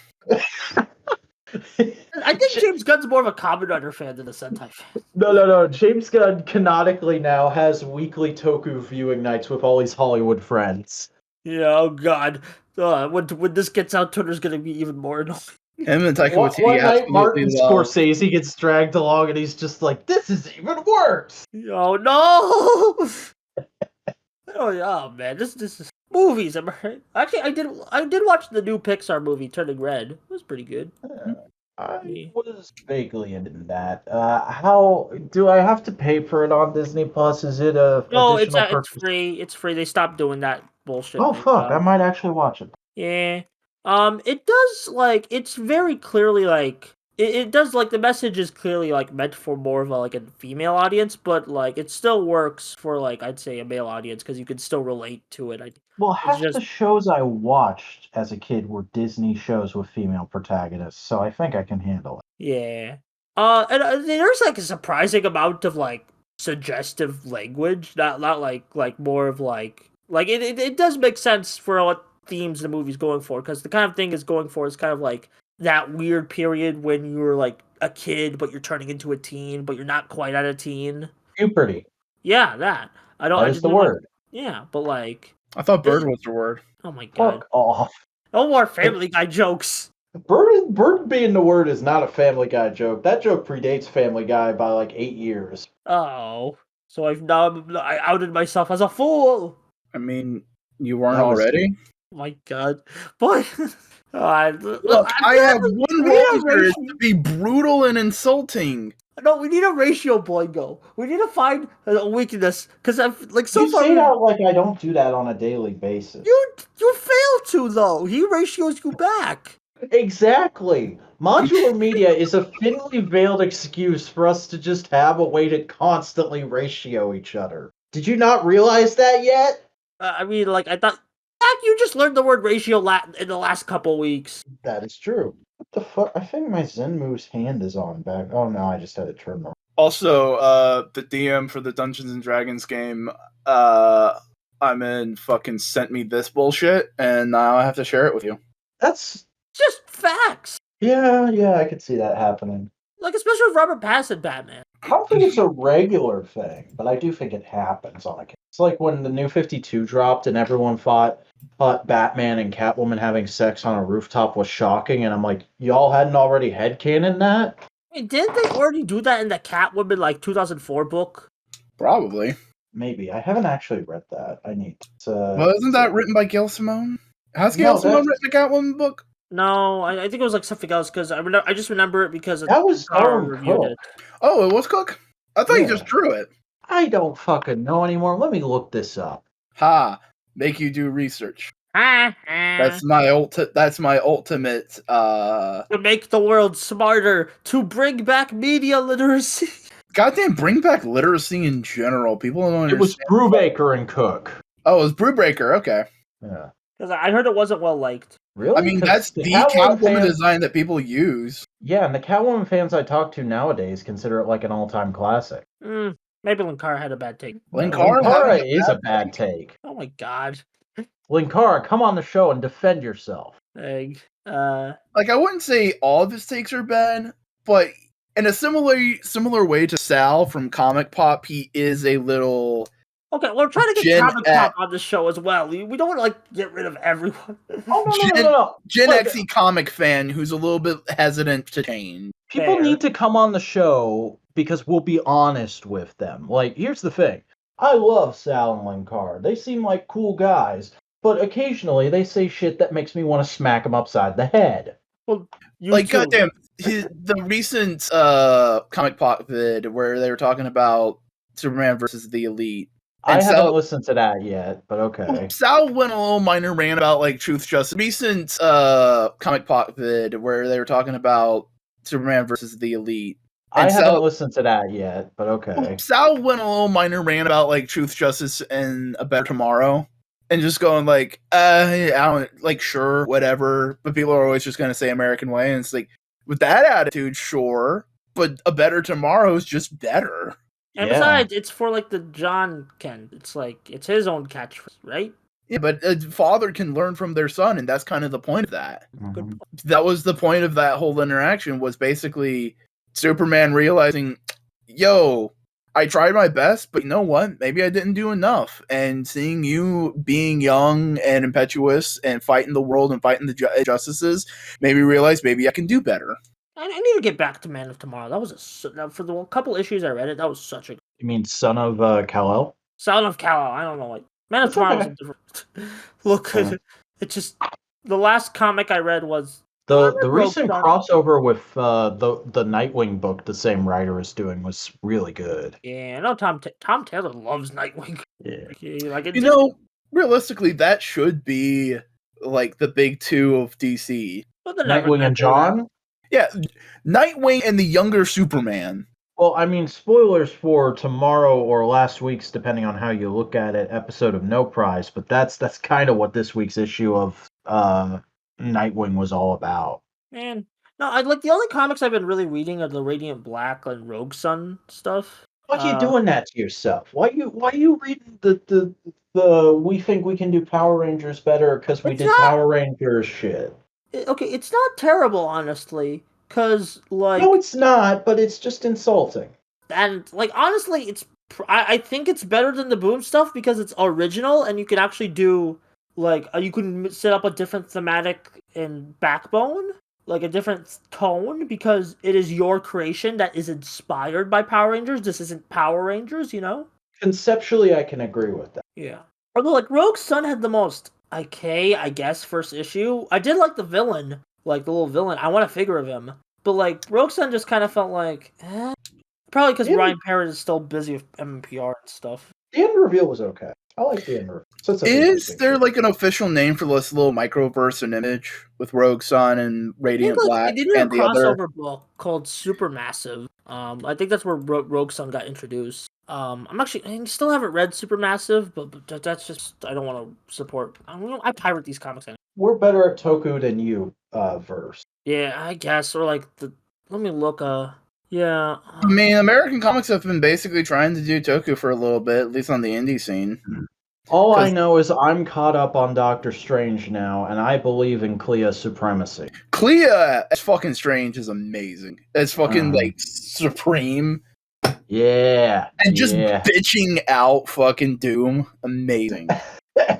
I think James Gunn's more of a Kamen Rider fan than a Sentai fan. No. James Gunn canonically now has weekly Toku viewing nights with all his Hollywood friends. Yeah, oh god. When this gets out, Twitter's gonna be even more annoying. Him and Taika One Waititi night, Martin Scorsese gets dragged along, and he's just like, "This is even worse." Oh no! Oh man, this is movies. Am I right? Actually, I did watch the new Pixar movie Turning Red. It was pretty good. I was vaguely into that. How do I have to pay for it on Disney Plus? Is it a no? It's free. It's free. They stopped doing that bullshit. Oh fuck! I might actually watch it. Yeah. It does like it's very clearly like it does like the message is clearly like meant for more of a female audience, but like it still works for like I'd say a male audience because you can still relate to it. Well, half the shows I watched as a kid were Disney shows with female protagonists, so I think I can handle it. Yeah. And there's like a surprising amount of like suggestive language, not like more of like it does make sense for what themes the movie's going for, because the kind of thing is going for is kind of like that weird period when you were like a kid, but you're turning into a teen, but you're not quite at a teen. Puberty. Yeah, that. That I is just the didn't want. word. Yeah, but like, I thought bird was the word. oh my god, Fuck off. no more Family Guy jokes. Bird being the word is not a Family Guy joke. That joke predates Family Guy by like 8 years. Oh, so I outed myself as a fool. I mean, you weren't That was- already. Oh my god, boy. Look, I have one we need role a here is ratio- to be brutal and insulting. No, we need a ratio, Boingo. We need to find a weakness, because I've like so you far. say that like I don't do that on a daily basis. You fail to though. He ratios you back. Exactly. Modular media is a thinly veiled excuse for us to just have a way to constantly ratio each other. Did you not realize that yet? I mean, like I thought. Heck, you just learned the word ratio in the last couple weeks. That is true. What the fuck? I think my Zen Move's hand is on back. Oh no, I just had it turned on. Also, the DM for the Dungeons and Dragons game, I'm in fucking sent me this bullshit, and now I have to share it with you. That's Just facts. yeah, I could see that happening. Like especially with Robert Pattinson Batman. I don't think it's a regular thing, but I do think it happens on occasion. It's like when the New 52 dropped and everyone thought Batman and Catwoman having sex on a rooftop was shocking, and I'm like, y'all hadn't already headcanon that? I mean, didn't they already do that in the Catwoman like 2004 book? Probably. Maybe. I haven't actually read that. I need to. Well, isn't that written by Gail Simone? Has No, Gail Simone that's- written a Catwoman book? No, I think it was like something else because I just remember it because That was Tara Tom reviewed Cook. it. Oh, it was Cook? I thought you Yeah. just drew it. I don't fucking know anymore. Let me look this up. Ha! Make you do research. That's That's my ultimate. to make the world smarter, to bring back media literacy. Goddamn, bring back literacy in general. People don't understand. It was Brubaker and Cook. Oh, it was Brewbreaker. Okay. Yeah. Because I heard it wasn't well liked. Really? I mean, 'Cause that's the Catwoman Catwoman fans- design that people use. Yeah, and the Catwoman fans I talk to nowadays consider it like an all-time classic. Maybe Linkara had a bad take. Linkara is a bad take. Oh my god. Linkara, come on the show and defend yourself. Egg. Like, I wouldn't say all of his takes are bad, but in a similar way to Sal from Comic Pop, he is a little. Okay, we're trying to get Gen Comic Pop on the show as well. We don't want to like get rid of everyone. Oh no. Gen Like- Xy comic fan who's a little bit hesitant to change. People Fair. need to come on the show because we'll be honest with them. Like, here's the thing. I love Sal and Linkara. They seem like cool guys, but occasionally they say shit that makes me want to smack them upside the head. Well, you Like, too. goddamn, the recent Comic Pop vid where they were talking about Superman versus the Elite. I And haven't Sal- listened to that yet, but okay. Sal went a little minor rant about like truth, justice. Recent Comic Pop vid where they were talking about Superman versus the Elite. I And haven't Sal- listened to that yet, but okay. Sal went a little minor rant about like truth, justice, and a better tomorrow, and just going like, I don't like, sure, whatever. But people are always just gonna say American way, and it's like, with that attitude, sure, but a better tomorrow is just better. And Yeah. besides, it's for like the John Ken. It's like it's his own catchphrase, right? Yeah, but a father can learn from their son, and that's kind of the point of that. Mhm. That was the point of that whole interaction, was basically Superman realizing, yo, I tried my best, but you know what? Maybe I didn't do enough. And seeing you being young and impetuous and fighting the world and fighting the injustices made me realize maybe I can do better. I need to get back to Man of Tomorrow. That was for the couple issues I read it. That was such a You mean Son of Kal-El? Sound of Kal-El. I don't know, like Man of It's Tomorrow okay. was a different. Look, Yeah. it just the last comic I read was The Rogue recent Son. crossover with the Nightwing book the same writer is doing was really good. yeah. I know Tom Taylor loves Nightwing. Yeah. Like You know, realistically, that should be like the big two of DC. but they're never Nightwing gonna and do that. John? Yeah, Nightwing and the younger Superman. Well, I mean, spoilers for tomorrow or last week's, depending on how you look at it, episode of No Prize, but that's kind of what this week's issue of Nightwing was all about. Man, no, I like the only comics I've been really reading are the Radiant Black and Rogue Sun stuff. Why are you doing that to yourself? Why you reading the we think we can do Power Rangers better because we It's did not Power Rangers shit? okay. It's not terrible, honestly, because No, like it's not, but it's just insulting. and like honestly, I think it's better than the Boom stuff because it's original and you can actually do like you can set up a different thematic and backbone, like a different tone because it is your creation that is inspired by Power Rangers. This isn't Power Rangers, you know? Conceptually, I can agree with that. Yeah. Although like Rogue Sun had the most okay, I guess, first issue. I did like the villain, like the little villain. I want a figure of him. But like Rogue Sun just kind of felt like probably because The end, Ryan Parrott is still busy with MPR and stuff. the end reveal was okay. I like the end reveal. So it's an Is interesting there shit. like an official name for this little microverse and image with Rogue Sun and I think Radiant like Black they did a and the other? crossover book called Supermassive. I think that's where Rogue Sun got introduced. I still haven't read Supermassive, but that's just I don't want to support. I don't know. I pirate these comics. We're better at Toku than you, verse. Yeah, I guess. Or like the. Let me look. Yeah. I mean, American comics have been basically trying to do Toku for a little bit, at least on the indie scene. All I 'Cause- know is I'm caught up on Doctor Strange now, and I believe in Clea's supremacy. Clea as fucking Strange is amazing. It's fucking like supreme Yeah. and just yeah. bitching out fucking Doom. Amazing.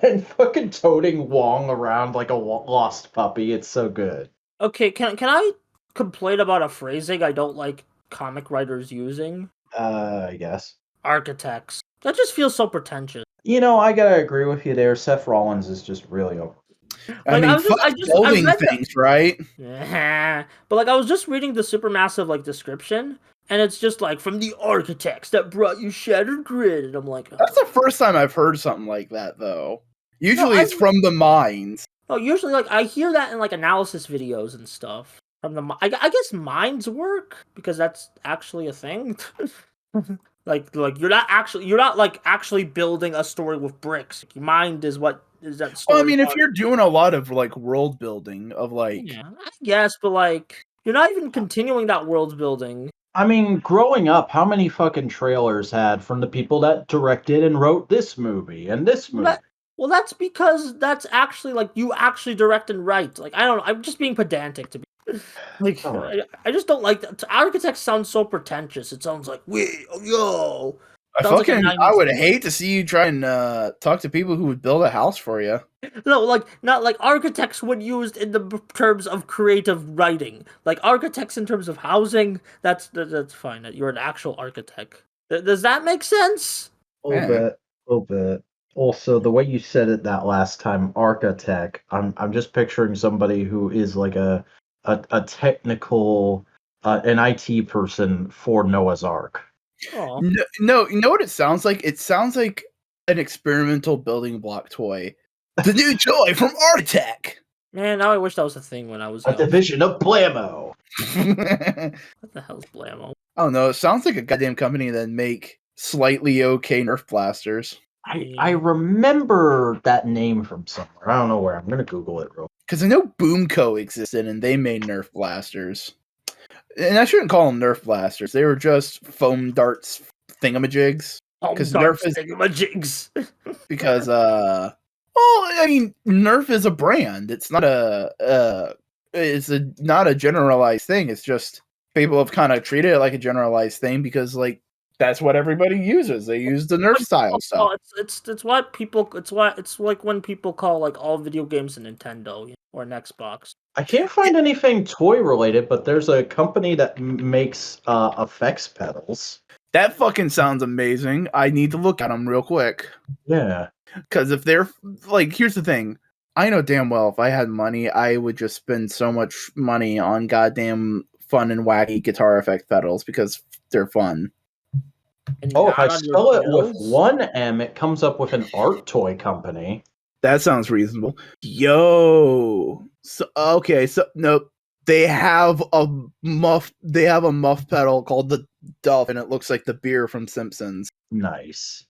And fucking toting Wong around like a lost puppy. It's so good. Okay. Can I complain about a phrasing I don't like comic writers using? I guess. Architects. That just feels so pretentious. You know, I gotta agree with you there. Seth Rollins is just really over. I Like, mean, I fuck I building read things, right? But like I was just reading the Supermassive like description, and it's just like from the architects that brought you Shattered Grid, and I'm like, That's the first time I've heard something like that, though. Usually I- it's from the minds. oh, usually like I hear that in like analysis videos and stuff from I guess minds work because that's actually a thing. like you're not like actually building a story with bricks. Your mind is what is that story. Well, I mean, if you're doing a lot of like world building of like, yeah, I guess, but like you're not even continuing that world building. I mean, growing up, how many fucking trailers had from the people that directed and wrote this movie and this movie? Well, that's because that's actually like you actually direct and write. Like I don't know, I'm just being pedantic to be like Alright. I just don't like that. Architects sound so pretentious. It sounds like yo. I Sounds like a fucking, 90s I would thing. hate to see you try and talk to people who would build a house for you. No, like not like architects when used in the terms of creative writing. Like architects in terms of housing. That's fine. You're an actual architect. Does that make sense? A little Yeah. bit, a little bit. Also, the way you said it that last time, architect, I'm just picturing somebody who is like a technical, an IT person for Noah's Ark. Oh, No, you know what it sounds like? It sounds like an experimental building block toy. The new toy from Artec. man, now I wish that was a thing when I was A young. division of Blammo. What the hell's Blammo? I don't know. It sounds like a goddamn company that make slightly okay Nerf blasters. I remember that name from somewhere. I don't know where. I'm gonna Google it real. Because I know Boomco existed and they made Nerf blasters. And I shouldn't call them Nerf blasters. They were just foam darts thingamajigs. Because Nerf is jigs. because well, I mean, Nerf is a brand. It's not not a generalized thing. It's just people have kind of treated it like a generalized thing because like that's what everybody uses. They use the Nerf style stuff. It's what people. It's like when people call like all video games a Nintendo or an Xbox. I can't find anything toy related, but there's a company that makes effects pedals. That fucking sounds amazing. I need to look at them real quick. Yeah. Because if they're like, here's the thing. I know damn well if I had money, I would just spend so much money on goddamn fun and wacky guitar effect pedals because they're fun. And Oh, if I not on your spell it with bills? one M, it comes up with an art toy company. That sounds reasonable. Yo. So okay, so nope. They have a muff pedal called the Duff, and it looks like the beer from Simpsons. Nice.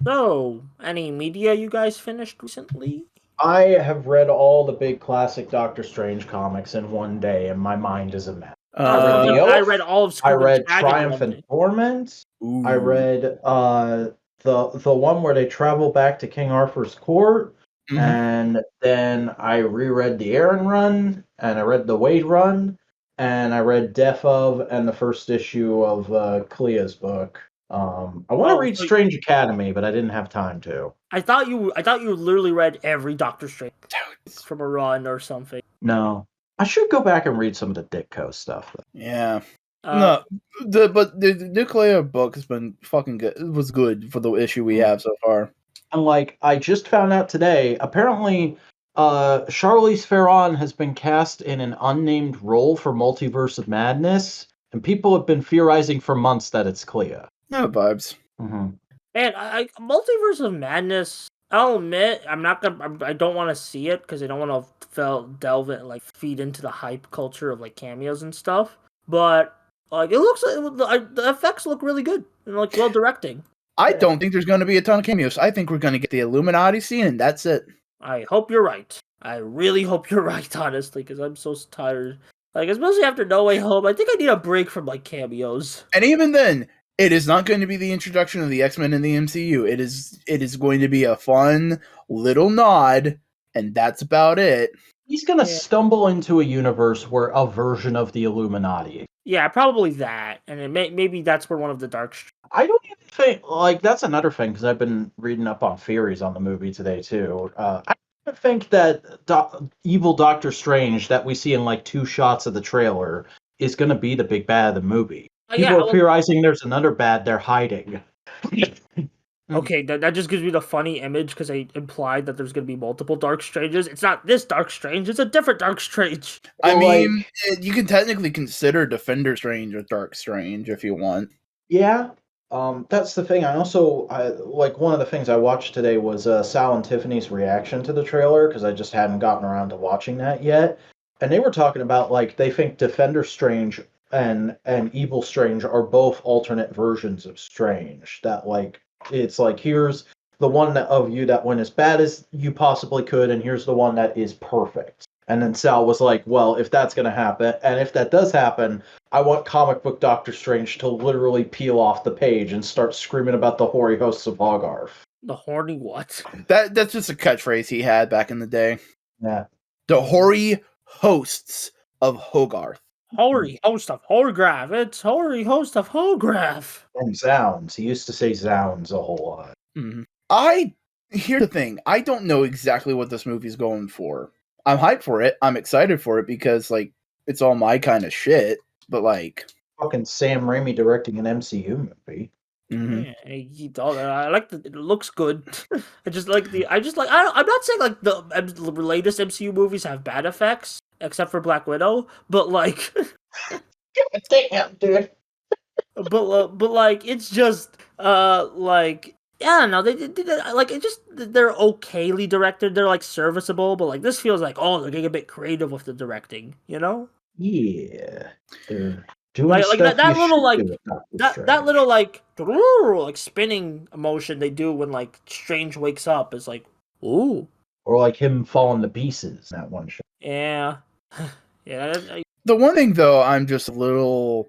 So, any media you guys finished recently? I have read all the big classic Doctor Strange comics in one day, and my mind is a mess. I read The I Elf. read all of I Scream and read Shag in Triumph one and day. Torment. I Ooh. read the one where they travel back to King Arthur's court, Mhm. and then I reread the Aaron run, and I read the Wade run, and I read Death of and the first issue of Clea's book. I want to Oh, read so Strange Academy, but I didn't have time to. I thought you literally read every Doctor Strange Dude, from a run or something. No, I should go back and read some of the Ditko stuff. Though. yeah. Uh, No, but the Nuclear book has been fucking good. It was good for the issue we have so far. And like, I just found out today, apparently, Charlize Theron has been cast in an unnamed role for Multiverse of Madness, and people have been theorizing for months that it's Clea. No vibes. Mm-hmm. Man, I Multiverse of Madness. I'll admit, I'm not gonna. I don't want to see it because I don't want to delve it, like feed into the hype culture of like cameos and stuff. But like, it looks like the effects look really good and like well directing. I don't think there's going to be a ton of cameos. I think we're going to get the Illuminati scene, and that's it. I hope you're right. I really hope you're right, honestly, because I'm so tired. Like, especially after No Way Home, I think I need a break from like cameos. And even then, it is not going to be the introduction of the X-Men in the MCU. It is going to be a fun little nod, and that's about it. He's gonna stumble into a universe where a version of the Illuminati. Yeah, probably that, and maybe that's where one of the dark. I don't even think like that's another thing because I've been reading up on theories on the movie today too. I don't think that evil Doctor Strange that we see in like 2 shots of the trailer is gonna be the big bad of the movie. People are theorizing there's another bad they're hiding. Okay, that just gives me the funny image because they implied that there's going to be multiple Dark Stranges. It's not this Dark Strange; it's a different Dark Strange. I mean, you can technically consider Defender Strange a Dark Strange if you want. Yeah, that's the thing. I like one of the things I watched today was Sal and Tiffany's reaction to the trailer because I just hadn't gotten around to watching that yet, and they were talking about like they think Defender Strange and Evil Strange are both alternate versions of Strange. That like it's like here's the one of you that went as bad as you possibly could, and here's the one that is perfect. And then Sal was like, well, if that's going to happen, and if that does happen, I want comic book Doctor Strange to literally peel off the page and start screaming about the hoary hosts of Hogarth. The horny what? That's just a catchphrase he had back in the day. Yeah. The hoary hosts of Hogarth. Hoary host of Hogarth. It's hoary host of Hogarth. And Zounds. He used to say Zounds a whole lot. Mm-hmm. Here's the thing. I don't know exactly what this movie's going for. I'm hyped for it. I'm excited for it because, like, it's all my kind of shit. But, like... Fucking Sam Raimi directing an MCU movie. Mm-hmm. Yeah, I like it looks good. I'm not saying like the latest MCU movies have bad effects, except for Black Widow, but like... God damn, dude. But like, it's just, like... Yeah, no, they like it. Just they're okayly directed. They're like serviceable, but like this feels like they're getting a bit creative with the directing. You know? Yeah, they're doing like stuff that little like that little like spinning motion they do when like Strange wakes up is like ooh, or like him falling to pieces. That one shot. Yeah, yeah. The one thing though, I'm just a little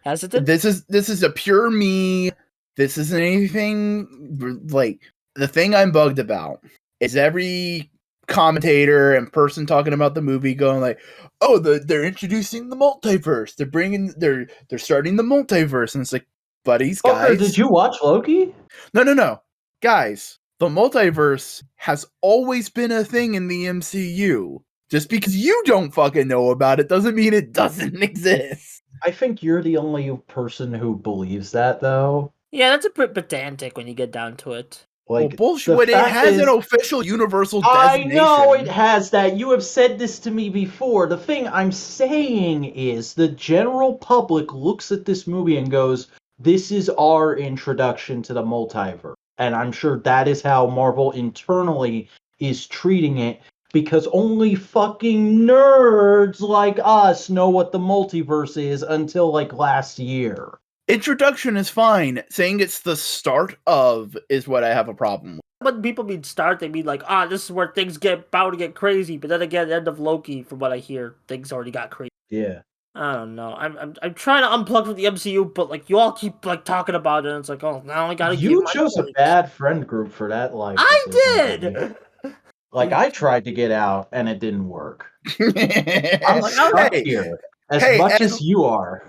hesitant. This is a pure me. This isn't anything like the thing I'm bugged about is every commentator and person talking about the movie going like, "Oh, they're introducing the multiverse. They're starting the multiverse." And it's like, buddies, guys. Did you watch Loki? No. Guys, the multiverse has always been a thing in the MCU. Just because you don't fucking know about it doesn't mean it doesn't exist. I think you're the only person who believes that, though. Yeah, that's a bit pedantic when you get down to it. Like, bullshit. When it has an official universal designation. I know it has that. You have said this to me before. The thing I'm saying is the general public looks at this movie and goes, this is our introduction to the multiverse. And I'm sure that is how Marvel internally is treating it, because only fucking nerds like us know what the multiverse is until like last year. Introduction is fine. Saying it's the start of is what I have a problem with. when people mean start, they mean like, this is where things get about to get crazy. But then again, the end of Loki, from what I hear, things already got crazy. Yeah. I don't know. I'm trying to unplug from the MCU, but like you all keep like talking about it, and it's like, oh, now I gotta. You give my chose a points. bad friend group for that. Like I decision, buddy. did. Like I tried to get out and it didn't work. I'm like, stuck Hey, here as much as you are.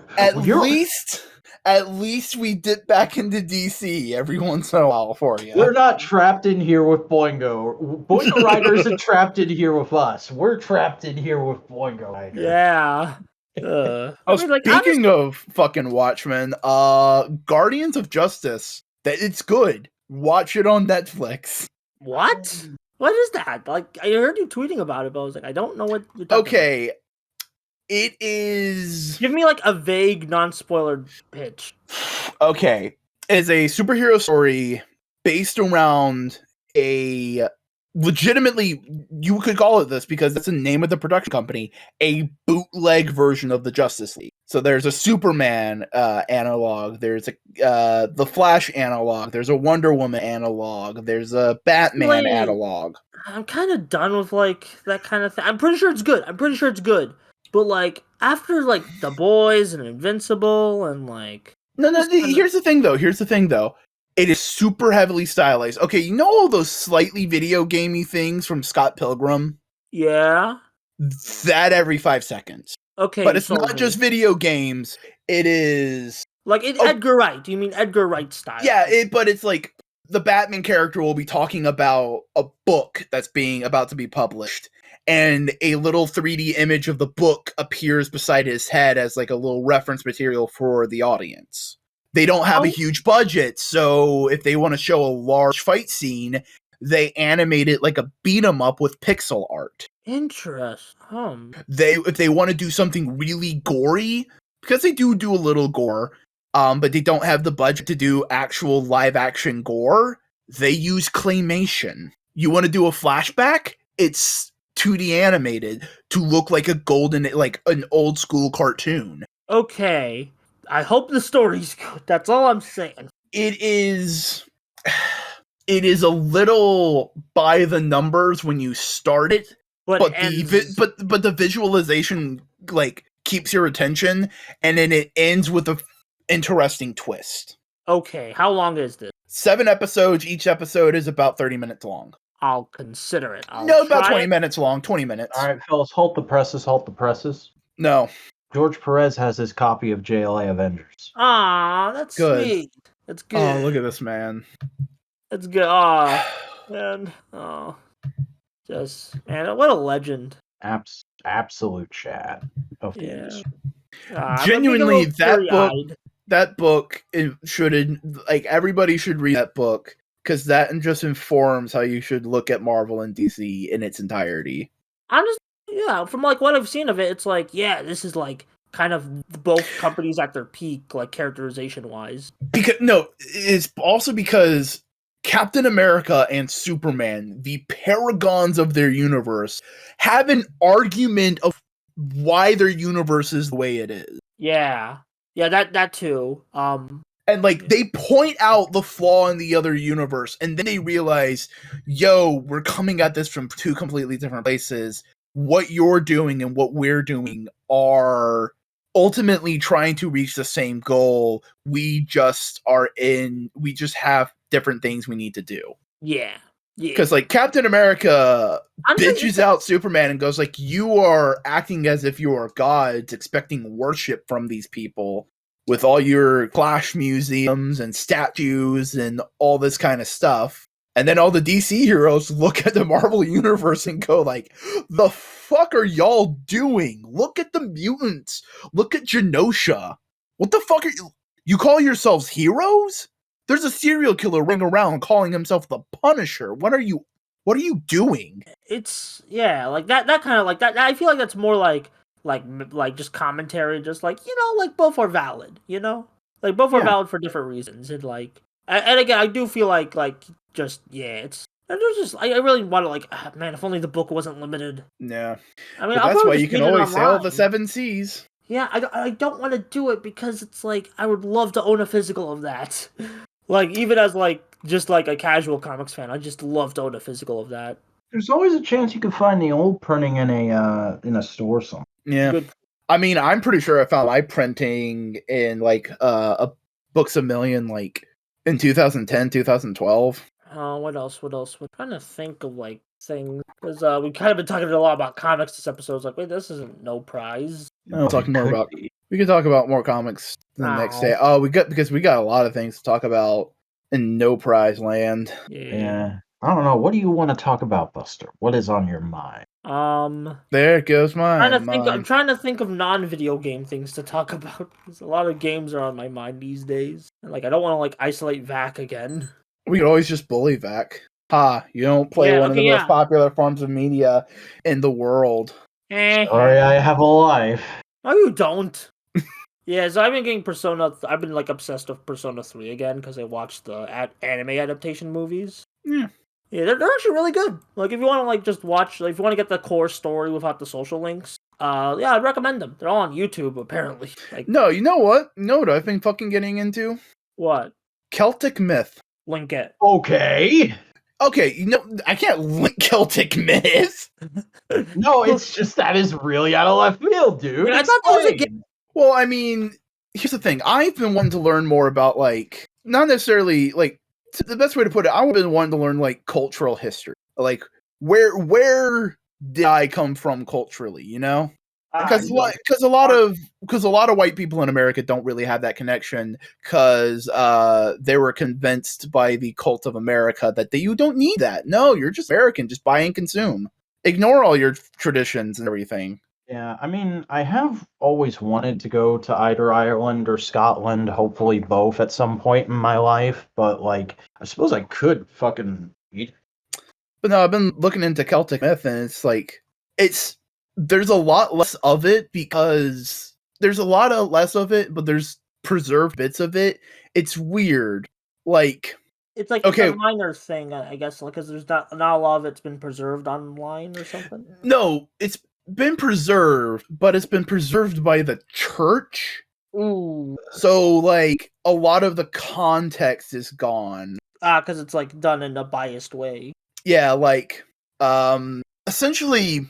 At least we dip back into DC every once in a while for you. We're not trapped in here with Boingo. Boingo Riders are trapped in here with us. We're trapped in here with Boingo Riders. Yeah. Speaking of fucking Watchmen, Guardians of Justice, it's good. Watch it on Netflix. What? What is that? Like, I heard you tweeting about it, but I was like, I don't know what you're talking about. It is... Give me, like, a vague, non-spoiler pitch. Okay. It's a superhero story based around a... legitimately, you could call it this because that's the name of the production company, a bootleg version of the Justice League. So there's a Superman analog, there's a the Flash analog, there's a Wonder Woman analog, there's a Batman analog. I'm kind of done with like that kind of thing. I'm pretty sure it's good. But like after like The Boys and Invincible and like Here's the thing though. It is super heavily stylized. Okay, you know all those slightly video gamey things from Scott Pilgrim? Yeah. That every 5 seconds. Okay. But it's not just video games. It is... like Edgar Wright. Do you mean Edgar Wright style? Yeah, but it's like the Batman character will be talking about a book that's about to be published. And a little 3D image of the book appears beside his head as like a little reference material for the audience. They don't have a huge budget, so if they want to show a large fight scene, they animate it like a beat 'em up with pixel art. Interesting. If they want to do something really gory, because they do a little gore, but they don't have the budget to do actual live action gore, they use claymation. You want to do a flashback? It's 2D animated to look like an old school cartoon. Okay. I hope the story's good. That's all I'm saying. It is a little by the numbers when you start it, but the visualization like keeps your attention, and then it ends with a interesting twist. Okay, how long is this? 7 episodes. Each episode is about 30 minutes long. I'll consider it. About 20 minutes long. 20 minutes. All right, fellas, halt the presses. No. George Perez has his copy of JLA Avengers. Aw, that's good. Sweet. That's good. Oh, look at this man. That's good. Aw, man. Oh, man, what a legend. Absolute Chad of games. Genuinely, that book everybody should read that book, because that just informs how you should look at Marvel and DC in its entirety. From like what I've seen of it, it's like, this is like kind of both companies at their peak, like characterization wise. It's also because Captain America and Superman, the paragons of their universe, have an argument of why their universe is the way it is. Yeah, that too. And like they point out the flaw in the other universe, and then they realize, we're coming at this from 2 completely different places. What you're doing and what we're doing are ultimately trying to reach the same goal. We just have different things we need to do. Yeah. Because like Captain America bitches out Superman and goes like, you are acting as if you are gods, expecting worship from these people with all your Flash museums and statues and all this kind of stuff. And then all the DC heroes look at the Marvel universe and go like, the fuck are y'all doing? Look at the mutants. Look at Genosha. What the fuck you call yourselves heroes? There's a serial killer running around calling himself the Punisher. What are you doing? It's like that kind of like that. I feel like that's more like just commentary, just like, like both are valid, like both are valid for different reasons. And like, and again, I do feel like it's, I really want to like, man, if only the book wasn't limited. Yeah. I mean, that's why you can always sail the 7 seas. Yeah, I don't want to do it because it's like, I would love to own a physical of that. Like even as like just like a casual comics fan, I just love to own a physical of that. There's always a chance you can find the old printing in a store somewhere. Yeah. Good. I mean, I'm pretty sure I found my printing in like a Books a Million like in 2010, 2012. What else? What else? We're trying to think of like things because we kind of been talking a lot about comics this episode. It's like, wait, this isn't no prize. We'll talk more about. We can talk about more comics the next day. Oh, we got a lot of things to talk about in No Prize Land. Yeah. I don't know. What do you want to talk about, Buster? What is on your mind? There goes mine. I'm trying to think of non-video game things to talk about. Because a lot of games are on my mind these days. And like I don't want to like isolate Vac again. We could always just bully Vac. You don't play one of the most popular forms of media in the world. Sorry, I have a life. No, you don't. Yeah, so I've been getting Persona. I've been like obsessed with Persona 3 again because I watched the anime adaptation movies. Yeah. Yeah, they're actually really good. Like, if you want to like just watch, like, if you want to get the core story without the social links, yeah, I'd recommend them. They're all on YouTube apparently. Like, no, you know what? You know what I've been fucking getting into? What? Celtic myth. Link it. Okay. Okay, you know I can't link Celtic myth. No, it's just that is really out of left field, dude. I thought that was a game. Well, I mean, here's the thing. I've been wanting to learn more about like not necessarily like the best way to put it, I've been wanting to learn like cultural history. Like where did I come from culturally, you know? Because a lot of white people in America don't really have that connection because they were convinced by the cult of America that you don't need that. No, you're just American. Just buy and consume. Ignore all your traditions and everything. Yeah, I mean, I have always wanted to go to either Ireland or Scotland, hopefully both at some point in my life, but like, I suppose I could fucking eat. But no, I've been looking into Celtic myth and it's like, there's a lot less of it because there's a lot of less of it, but there's preserved bits of it. It's weird. Like, it's like okay, it's a minor thing, I guess, because there's not a lot of it's been preserved online or something. No, it's been preserved, but it's been preserved by the church. Ooh. So, like, a lot of the context is gone. Because it's, like, done in a biased way. Yeah, like, essentially,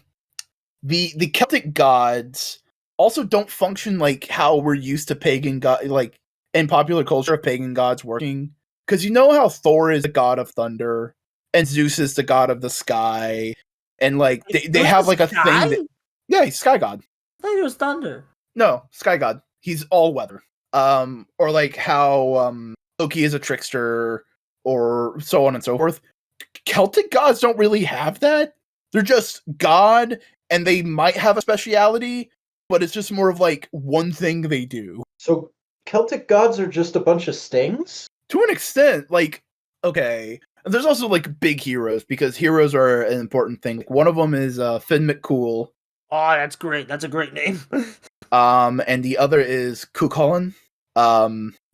the Celtic gods also don't function like how we're used to pagan god, like, in popular culture of pagan gods working. Because you know how Thor is the god of thunder, and Zeus is the god of the sky, and, like, they have, like, a thing that... Yeah, he's sky god. I thought he was thunder. No, sky god. He's all weather. Or like how Loki is a trickster, or so on and so forth. Celtic gods don't really have that. They're just god, and they might have a speciality, but it's just more of like one thing they do. So Celtic gods are just a bunch of stings? To an extent, like, okay. There's also like big heroes, because heroes are an important thing. Like, one of them is Finn McCool. Oh, that's great. That's a great name. And the other is Cuchulainn,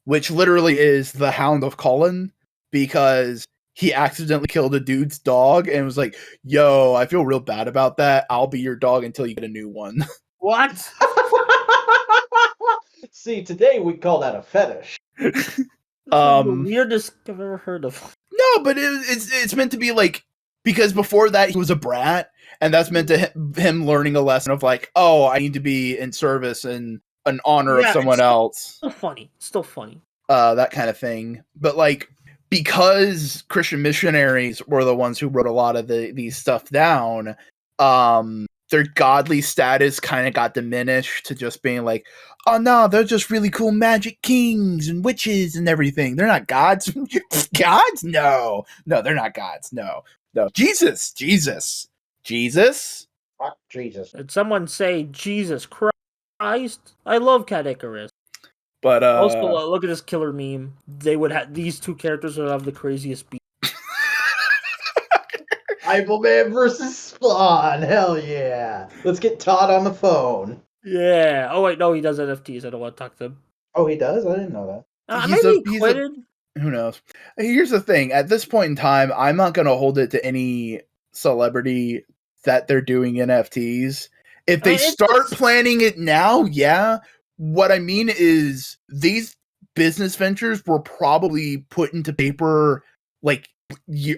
which literally is the Hound of Colin, because he accidentally killed a dude's dog and was like, yo, I feel real bad about that. I'll be your dog until you get a new one. What? See, today we call that a fetish. The weirdest I've ever heard of. No, but it's meant to be like, because before that he was a brat, and that's meant to him learning a lesson of like, oh, I need to be in service and an honor of someone else. Still funny. That kind of thing. But like, because Christian missionaries were the ones who wrote a lot of these stuff down, their godly status kind of got diminished to just being like, oh no, they're just really cool magic kings and witches and everything. They're not gods. Gods? No, they're not gods. No. Jesus. Fuck Jesus. Did someone say Jesus Christ? I love Cat Icarus. But also, look at this killer meme. They would have these two characters would have the craziest beat. Eibelman versus Spawn. Hell yeah. Let's get Todd on the phone. Yeah. Oh wait, no, he does NFTs. I don't want to talk to him. Oh, he does? I didn't know that. Maybe he quitted. Who knows? Here's the thing. At this point in time, I'm not going to hold it to any celebrity that they're doing NFTs. If they start planning it now, yeah. What I mean is these business ventures were probably put into paper like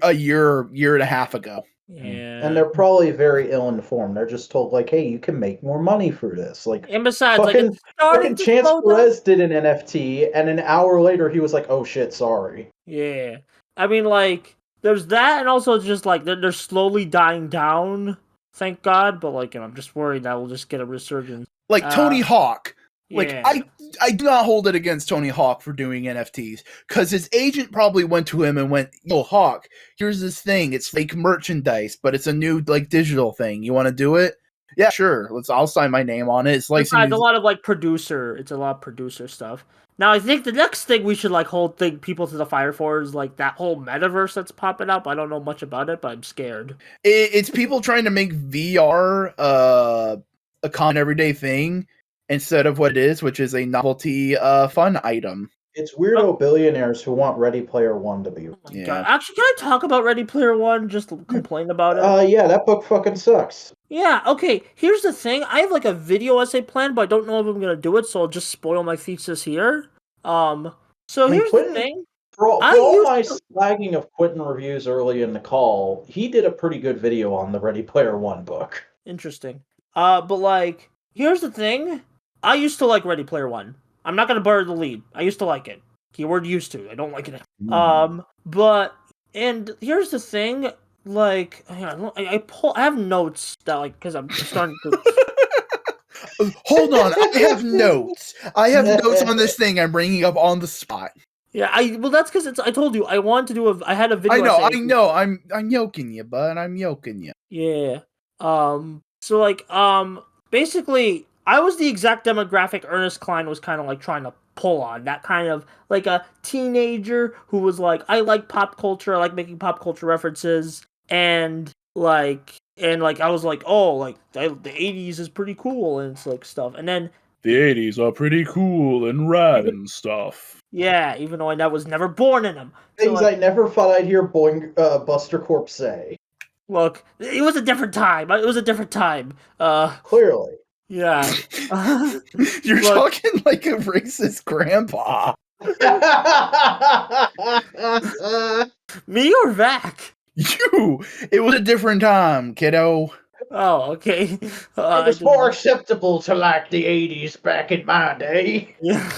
a year and a half ago. Yeah. And they're probably very ill-informed. They're just told, like, hey, you can make more money through this. Like, And besides, like, fucking, it's starting fucking to Chance slow down. Perez did an NFT, and an hour later he was like, oh shit, sorry. Yeah. I mean, like, there's that, and also just, like, they're slowly dying down, thank God, but, like, I'm just worried that we'll just get a resurgence. Like Tony Hawk. Like, Yeah. I do not hold it against Tony Hawk for doing NFTs, because his agent probably went to him and went, yo, Hawk, here's this thing. It's fake merchandise, but it's a new, like, digital thing. You want to do it? Yeah, sure. I'll sign my name on it. It's like Besides, a lot of, like, it's a lot of producer stuff. Now, I think the next thing we should, like, hold people to the fire for is, like, that whole metaverse that's popping up. I don't know much about it, but I'm scared. It's people trying to make VR a common everyday thing instead of what it is, which is a novelty fun item. It's weirdo billionaires who want Ready Player One to be. Oh my God. Actually, can I talk about Ready Player One? Just complain about it? Yeah, that book fucking sucks. Yeah, okay, here's the thing. I have, like, a video essay planned, but I don't know if I'm gonna do it, so I'll just spoil my thesis here. So here's the thing. For all my slagging of Quentin reviews early in the call, he did a pretty good video on the Ready Player One book. Interesting. But, like, here's the thing. I used to like Ready Player One. I'm not gonna bury the lead. I used to like it. Keyword used to. I don't like it now. And here's the thing. Like, I have notes that, like, because I'm starting to. Hold on, I have notes. I have notes on this thing I'm bringing up on the spot. Yeah, that's because I told you I wanted to do I had a video. I know. I'm yoking you, bud. I'm yoking you. Yeah. So, like, basically, I was the exact demographic Ernest Cline was kind of, like, trying to pull on. That kind of, like, a teenager who was like, I like pop culture, I like making pop culture references, and I was like, oh, like, the 80s is pretty cool, and it's, like, stuff. And then the 80s are pretty cool and rad and stuff. Yeah, even though I was never born in them. Things I never thought I'd hear Buster Corp say. Look, it was a different time. It was a different time. Clearly. Yeah. You're talking like a racist grandpa. Me or Vac? You! It was a different time, kiddo. Oh, okay. It was more acceptable to like the 80s back in my day. Yeah.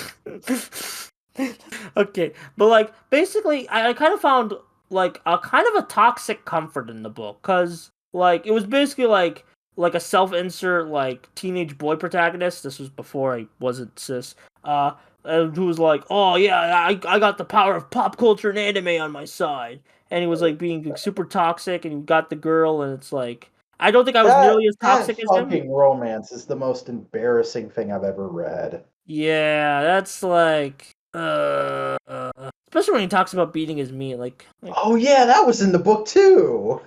Okay, but, like, basically, I kind of found, like, a kind of a toxic comfort in the book, because, like, it was basically, like a self-insert, like, teenage boy protagonist. This was before I wasn't cis. Who was like, oh, yeah, I got the power of pop culture and anime on my side. And he was, like, being super toxic, and he got the girl, and it's like, I don't think I was nearly as toxic as him. Fucking romance is the most embarrassing thing I've ever read. Yeah, that's like, especially when he talks about beating his meat, like oh yeah, that was in the book too.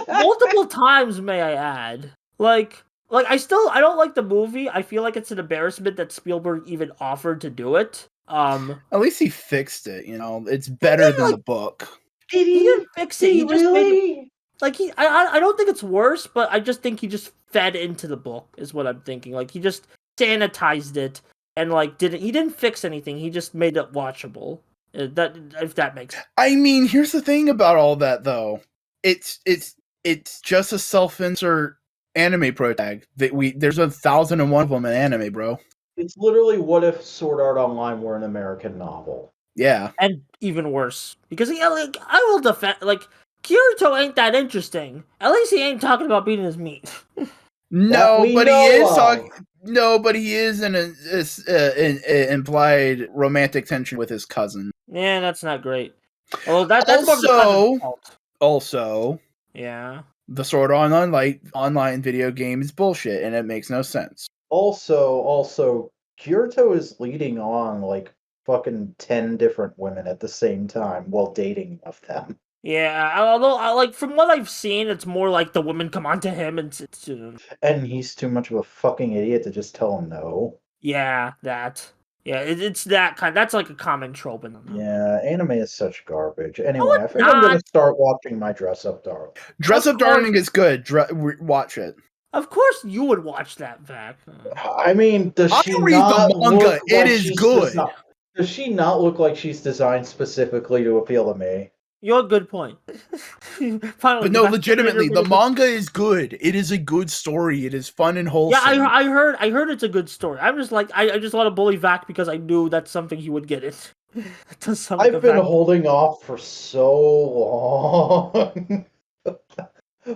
Multiple times, may I add. Like I don't like the movie. I feel like it's an embarrassment that Spielberg even offered to do it. At least he fixed it. You know, it's better than the book. He didn't fix it. He just made it, like I don't think it's worse, but I just think he just fed into the book. Is what I'm thinking. Like he just sanitized it. And he didn't fix anything. He just made it watchable. If that makes sense. I mean, here's the thing about all that, though. It's just a self-insert anime protag. There's 1,001 of them in anime, bro. It's literally what if Sword Art Online were an American novel. Yeah. And even worse, because I will defend. Like Kirito ain't that interesting. At least he ain't talking about beating his meat. No, but he is talking. No, but he is in an implied romantic tension with his cousin. Yeah, that's not great. Well, that's also, yeah. The Sword Art Online video game is bullshit, and it makes no sense. Also, Kirito is leading on like fucking 10 different women at the same time while dating of them. Yeah, although from what I've seen, it's more like the women come onto him and and he's too much of a fucking idiot to just tell him no. Yeah, that. Yeah, it's that kind. That's like a common trope in them. Yeah, anime is such garbage. Anyway, I think I'm gonna start watching my Dress Up Darling. Dress Up Darling is good. Watch it. Of course, you would watch that, Vac. I mean, does she read not the manga? Look it like is good. Does she not look like she's designed specifically to appeal to me? You're a good point. Finally, But no, legitimately, the manga is good. It is a good story. It is fun and wholesome. Yeah, I heard it's a good story. I'm just like, I just want to bully Vac because I knew that's something he would get it. I've been holding off for so long.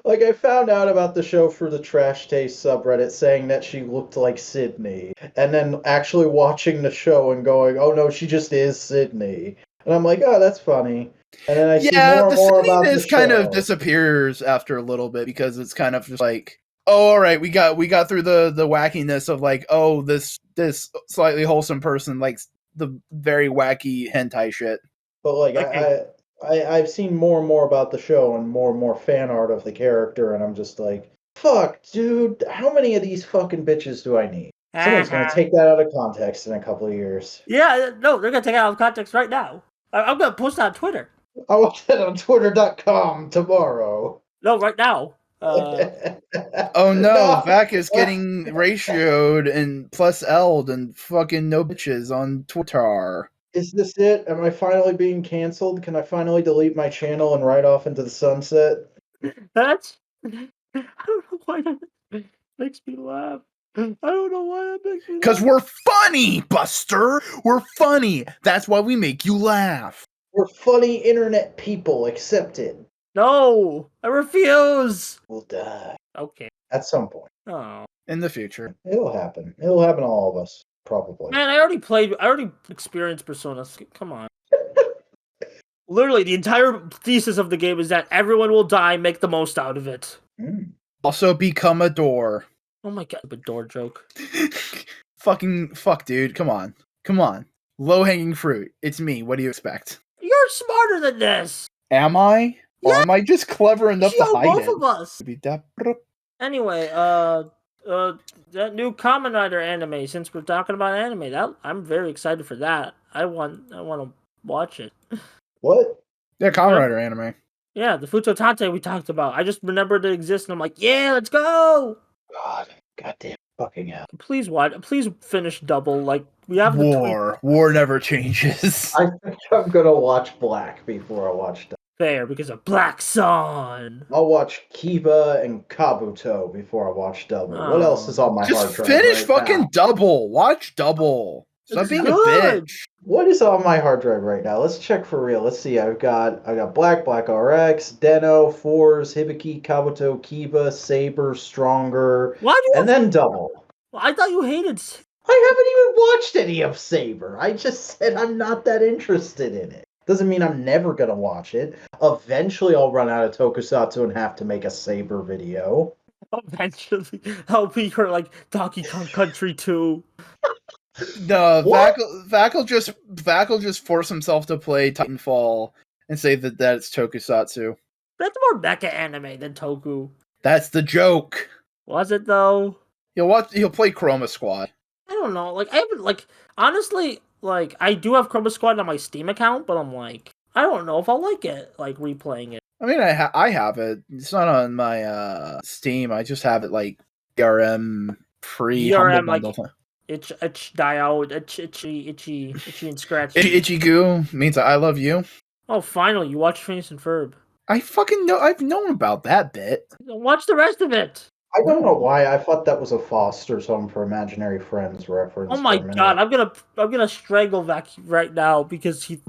Like, I found out about the show through the Trash Taste subreddit saying that she looked like Sydney, and then actually watching the show and going, oh no, she just is Sydney. And I'm like, oh, that's funny. And then I see more and more about the show. Kind of disappears after a little bit because it's kind of just like, oh, all right, we got through the wackiness of like, oh, this slightly wholesome person likes the very wacky hentai shit. But like, I've seen more and more about the show and more fan art of the character, and I'm just like, fuck, dude, how many of these fucking bitches do I need? Someone's gonna take that out of context in a couple of years. Yeah, no, they're gonna take it out of context right now. I'm gonna post that on Twitter. I'll watch that on Twitter.com tomorrow. No, right now. Oh no, Vac is getting ratioed and plus L'd and fucking no bitches on Twitter. Is this it? Am I finally being canceled? Can I finally delete my channel and ride off into the sunset? That's... I don't know why that makes me laugh. I don't know why that makes me laugh. Because we're funny, Buster! We're funny! That's why we make you laugh. We're funny internet people, accept it. No! I refuse! We'll die. Okay. At some point. Oh. In the future. It'll happen. It'll happen to all of us. Probably. Man, I already experienced Persona. Come on. Literally, the entire thesis of the game is that everyone will die, make the most out of it. Mm. Also become a door. Oh my god, a door joke. Fuck, dude. Come on. Low-hanging fruit. It's me. What do you expect? You're smarter than this! Am I? Yeah. Or am I just clever enough to hide both it? of us! Anyway, that new Kamen Rider anime, since we're talking about anime, I'm very excited for that. I want to watch it. What? Yeah, Kamen Rider anime. Yeah, the Futotate we talked about. I just remembered it exists and I'm like, yeah, let's go! Goddamn fucking hell. Please finish Double. Like, we have War never changes. I think I'm gonna watch Black before I watch Double. Fair, because of Black Sun. I'll watch Kiba and Kabuto before I watch Double. What else is on my hard drive? Just finish fucking now? Double. Watch Double. Stop being good. a bitch. What is on my hard drive right now? Let's check for real. Let's see. I got Black RX, Deno, Fours, Hibiki, Kabuto, Kiba, Saber, Stronger, then Double. Well, I thought you hated. I haven't even watched any of Saber. I just said I'm not that interested in it. Doesn't mean I'm never gonna watch it. Eventually, I'll run out of Tokusatsu and have to make a Saber video. Eventually, I'll be your like Donkey Kong Country 2. No, Vac will just force himself to play Titanfall and say that it's Tokusatsu. That's more mecha anime than Toku. That's the joke. Was it though? He'll play Chroma Squad. I don't know. Like, I haven't, honestly, I do have Chroma Squad on my Steam account, but I'm like, I don't know if I'll like it, replaying it. I mean, I have it. It's not on my Steam. I just have it DRM free. DRM itch die out, itchy and scratchy. Itchy goo means I love you. Oh, finally, you watched Phineas and Ferb. I fucking know. I've known about that bit. Watch the rest of it. I don't know why. I thought that was a Foster's Home for Imaginary Friends reference. Oh my god, I'm gonna strangle Vac right now because he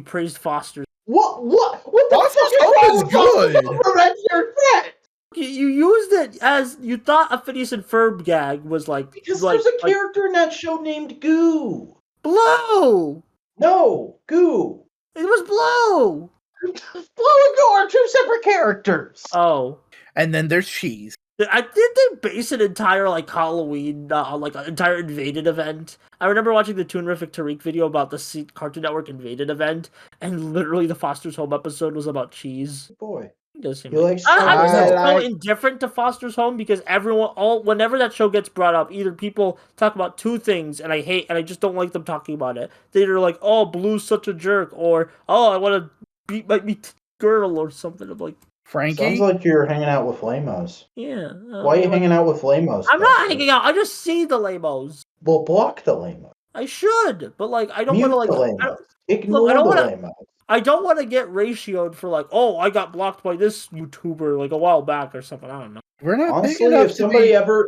praised Foster's. What Foster's Home is good. Imaginary Friends. You used it as you thought a Phineas and Ferb gag was because there's a character in that show named Goo. Blue. No, Goo. It was Blue. Blue and Goo are two separate characters. Oh. And then there's Cheese. Did they base an entire Halloween an entire Invaded event? I remember watching the Toonrific Tariq video about the Cartoon Network Invaded event, and literally the Foster's Home episode was about cheese. Boy, it does seem I'm so indifferent to Foster's Home because whenever that show gets brought up, either people talk about two things and I just don't like them talking about it. They're either like, oh, Blue's such a jerk, or oh, I want to beat my girl or something. I'm like, Frankie? Sounds like you're hanging out with lamos. Yeah. Why are you hanging out with lamos? I'm not hanging out. I just see the lamos. Well, block the lamos. I should, but like I don't Mute want to the like. lame I mouse. don't, look, I Ignore don't the want to. lame mouse. I don't want to get ratioed for like, oh, I got blocked by this YouTuber like a while back or something. I don't know. We're not big Honestly, enough to be.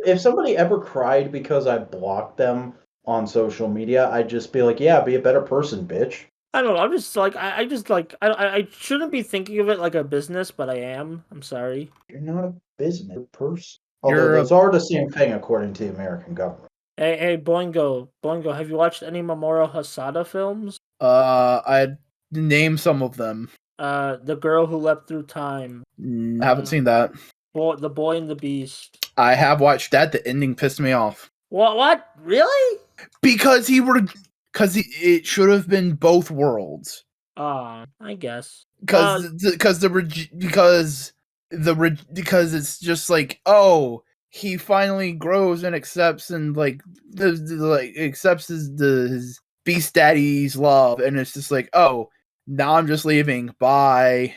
if somebody ever cried because I blocked them on social media, I'd just be like, yeah, be a better person, bitch. I don't know. I'm just like I just like I shouldn't be thinking of it like a business, but I am. I'm sorry. You're not a business person. Although You're a. those are the same thing according to the American government. Hey, Boingo, have you watched any Mamoru Hosoda films? I'd name some of them. The Girl Who Leapt Through Time. I haven't seen that. The Boy and the Beast. I have watched that. The ending pissed me off. What? Really? Because it should have been both worlds. I guess. Because it's just like, oh, he finally grows and accepts and like accepts his beast daddy's love, and it's just like, oh, now I'm just leaving. Bye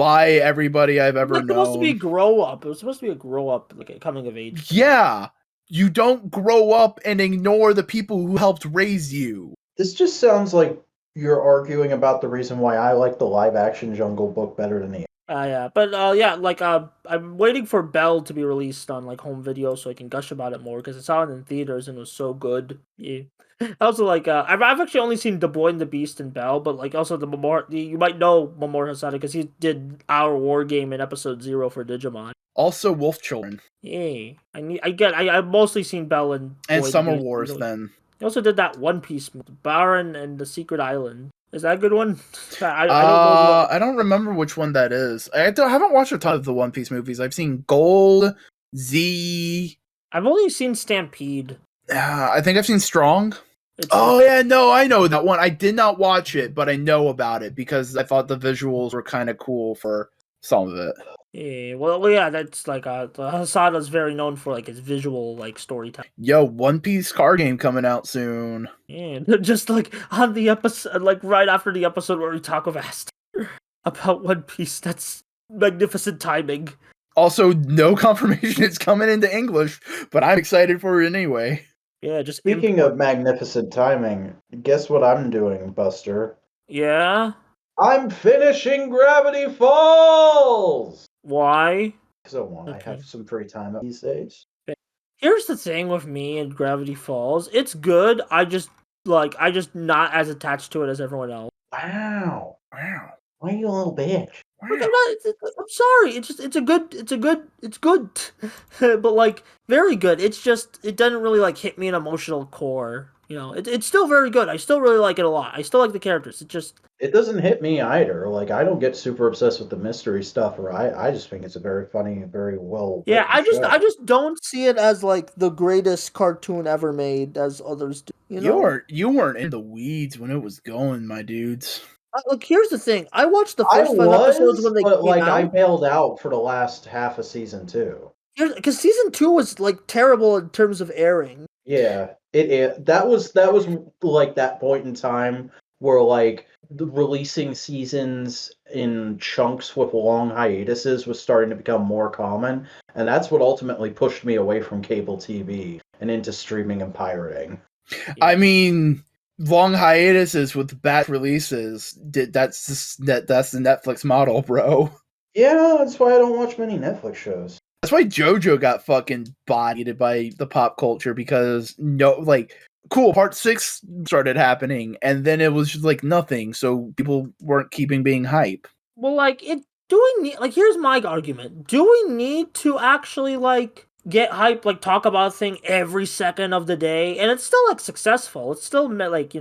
everybody I've ever known. It was supposed to be a grow up. It was supposed to be a grow up, like a coming of age. Yeah, you don't grow up and ignore the people who helped raise you. This just sounds like you're arguing about the reason why I like the live action Jungle Book better than the. Yeah, but yeah, like I'm waiting for Belle to be released on like home video so I can gush about it more because I saw it in theaters and it was so good. Yeah. Also, like I've actually only seen The Boy and the Beast and Belle, but like also you might know Mamoru Hosoda because he did Our War Game in episode 0 for Digimon. Also, Wolf Children. Yay! I've mostly seen Belle and Summer Wars. Then he also did that One Piece, Baron and the Secret Island. Is that a good one? I don't know. I don't remember which one that is. I haven't watched a ton of the One Piece movies. I've seen Gold, Z. I've only seen Stampede. I think I've seen Strong. I know that one. I did not watch it, but I know about it because I thought the visuals were kind of cool for some of it. Yeah, well, yeah, that's like Hosoda's very known for like his visual like storytelling. Yo, One Piece card game coming out soon. Yeah, just like on the episode, like right after the episode where we talk of Aston about One Piece. That's magnificent timing. Also, no confirmation it's coming into English, but I'm excited for it anyway. Yeah, just Speaking of magnificent timing, guess what I'm doing, Buster? Yeah? I'm finishing Gravity Falls! Why? Because I have some free time these days. Here's the thing with me and Gravity Falls. It's good. I just not as attached to it as everyone else. Wow. Why are you a little bitch? Wow. I'm sorry. It's good. But like very good. It's just it doesn't really like hit me an emotional core. You know, it's still very good. I still really like it a lot. I still like the characters. It doesn't hit me either. Like I don't get super obsessed with the mystery stuff, or I just think it's a very funny and very well. Yeah, I just don't see it as like the greatest cartoon ever made as others do. You weren't in the weeds when it was going, my dudes. Look, here's the thing. I watched the first 5 episodes when they came out. I bailed out for the last half of season 2. Because season 2 was like terrible in terms of airing. Yeah, that was like that point in time where like the releasing seasons in chunks with long hiatuses was starting to become more common, and that's what ultimately pushed me away from cable TV and into streaming and pirating. Yeah. I mean, long hiatuses with batch releases. That's the Netflix model, bro. Yeah, that's why I don't watch many Netflix shows. That's why JoJo got fucking bodied by the pop culture because cool, part 6 started happening and then it was just like nothing, so people weren't keeping being hype. Well, here's my argument. Do we need to actually like get hype, like talk about a thing every second of the day? And it's still like successful. It's still like,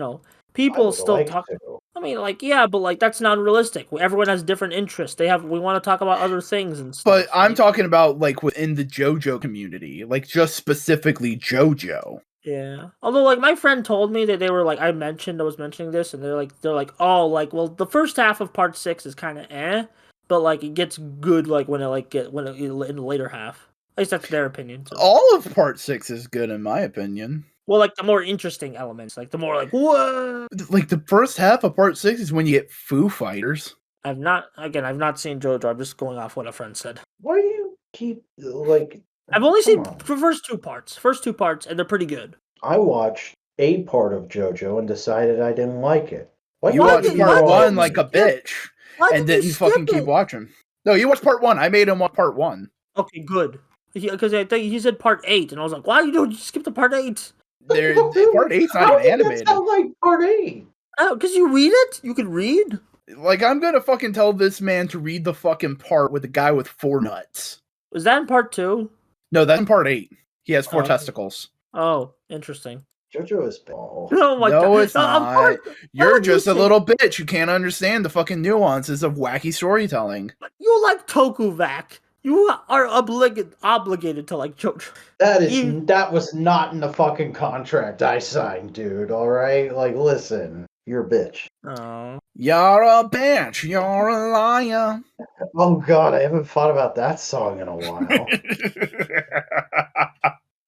people still talk. I mean, like, yeah, but like that's not realistic. Everyone has different interests. We want to talk about other things and stuff. But I'm talking about like within the JoJo community, like just specifically JoJo. Yeah. Although, like, my friend told me that they were like, I was mentioning this, and they're like, oh, like, well, the first half of part 6 is kind of but like it gets good like in the later half. At least that's their opinion. So. All of part 6 is good in my opinion. Well, like the more interesting elements, like the more like what? Like the first half of part 6 is when you get Foo Fighters. I've not seen JoJo. I'm just going off what a friend said. Why do you keep like? I've only seen the first two parts, and they're pretty good. I watched a part of JoJo and decided I didn't like it. Like, You why watched did- part why 1 did like you a skip- bitch Why and did you didn't fucking skip keep it? watching. No, you watched part 1. I made him watch part 1. Okay, good. Because I think he said part 8, and I was like, why you skip to part 8? Part 8's not How even did animated. that sound like part 8? Oh, because you read it? You can read? Like, I'm gonna fucking tell this man to read the fucking part with a guy with 4 nuts. Was that in part 2? No, that's in part 8. He has 4 Oh. testicles. Oh, interesting. JoJo is ball. Oh my god. No, it's Of not. course, You're would you just a say- little bitch. You can't understand the fucking nuances of wacky storytelling. You like Tokuvac. You are obligated to like JoJo. That was not in the fucking contract I signed, dude. All right, like listen, you're a bitch. Oh. You're a bitch. You're a liar. Oh god, I haven't thought about that song in a while.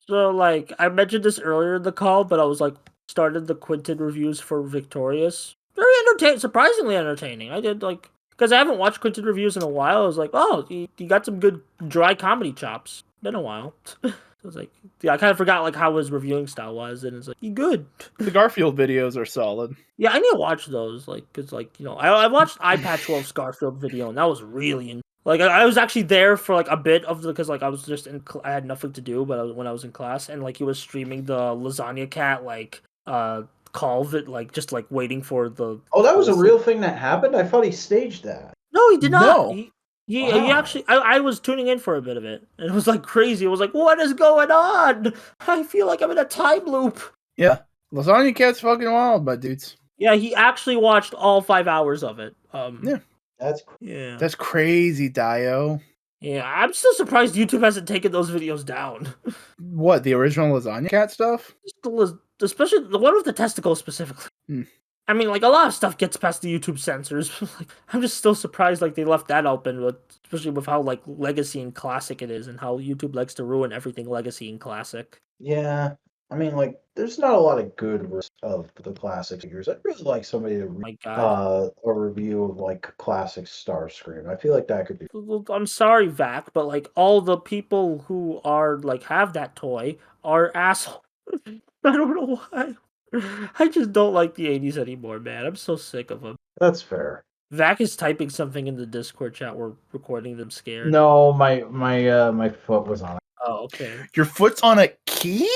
So like I mentioned this earlier in the call, but I was like started the Quinton reviews for Victorious. Very entertaining, surprisingly entertaining. I did like because I haven't watched Quinton reviews in a while. I was like, oh, you got some good dry comedy chops. Been a while. So I was like, yeah, I kind of forgot like how his reviewing style was, and it's like, you good. The Garfield videos are solid. Yeah, I need to watch those, like, cause like you know, I watched iPatch Wolf's Garfield video, and that was really like I was actually there for like a bit of the because like I was just I had nothing to do, but when I was in class, and like he was streaming the Lasagna Cat like call of it, like just like waiting for the. Oh, that was a real thing that happened? I thought he staged that. No, he did not. No. He Wow. actually I was tuning in for a bit of it, and it was like crazy. It was like, what is going on? I feel like I'm in a time loop. Yeah. Lasagna Cat's fucking wild, my dudes. Yeah, he actually watched all 5 hours of it. Yeah. Yeah. That's crazy, Dio. Yeah, I'm still surprised YouTube hasn't taken those videos down. What, the original Lasagna Cat stuff? Especially the one with the testicles specifically. Hmm. I mean, like a lot of stuff gets past the YouTube censors. Like, I'm just still surprised like they left that open, with, especially with how like legacy and classic it is, and how YouTube likes to ruin everything legacy and classic. Yeah. I mean, like, there's not a lot of good of the classic figures. I'd really like somebody to My God. a review of like classic Starscream. I feel like that could be. Well, I'm sorry, Vac, but like all the people who are like have that toy are assholes. I don't know why. I just don't like the 80s anymore, man. I'm so sick of them. That's fair. Vac is typing something in the Discord chat. We're recording them scared. No, my foot was on it. Oh, okay. Your foot's on a key?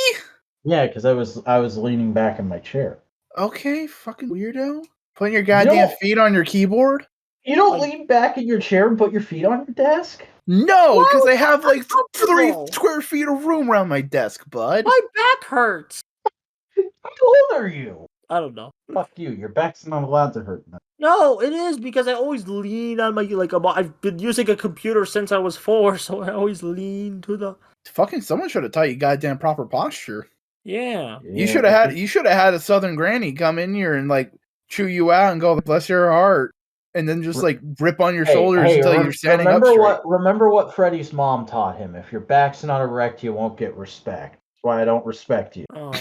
Yeah, because I was leaning back in my chair. Okay, fucking weirdo. Putting your goddamn feet on your keyboard? You don't lean back in your chair and put your feet on your desk? No, because I have like 3 uncomfortable. square feet of room around my desk, bud. My back hurts. How old are you? I don't know. Fuck you. Your back's not allowed to hurt. No, it is because I always lean on my I've been using a computer since I was 4, so I always lean to the. Fucking someone should have taught you goddamn proper posture. Yeah. You should have had a southern granny come in here and like chew you out and go, bless your heart, and then just like rip on your shoulders until you're standing up straight. Remember what Freddie's mom taught him. If your back's not erect, you won't get respect. That's why I don't respect you. Oh.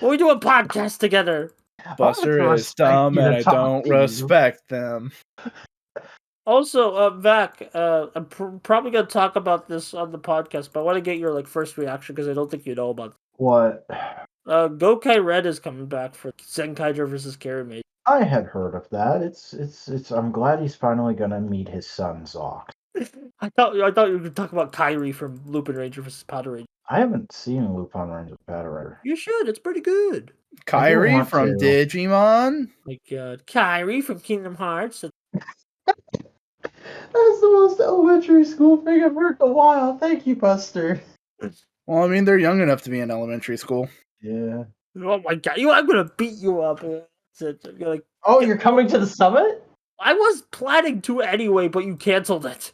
Well, we do a podcast together. Buster is dumb and I don't respect them. Also, Vac, I'm probably gonna talk about this on the podcast, but I want to get your like first reaction because I don't think you know about. What? Gokai Red is coming back for Zenkaiger versus Karamage. I had heard of that. It's. I'm glad he's finally gonna meet his son Zox. I thought you were gonna talk about Kyrie from Lupin Ranger versus Powder Ranger. I haven't seen Lupin Ranger Powder Ranger. You should. It's pretty good. Kyrie want from to. Digimon. My God, Kyrie from Kingdom Hearts. That's the most elementary school thing I've heard in a while. Thank you, Buster. Well, I mean, they're young enough to be in elementary school. Yeah. Oh my God, I'm gonna beat you up. You're like, Oh, you're coming to the summit? I was planning to anyway, but you canceled it.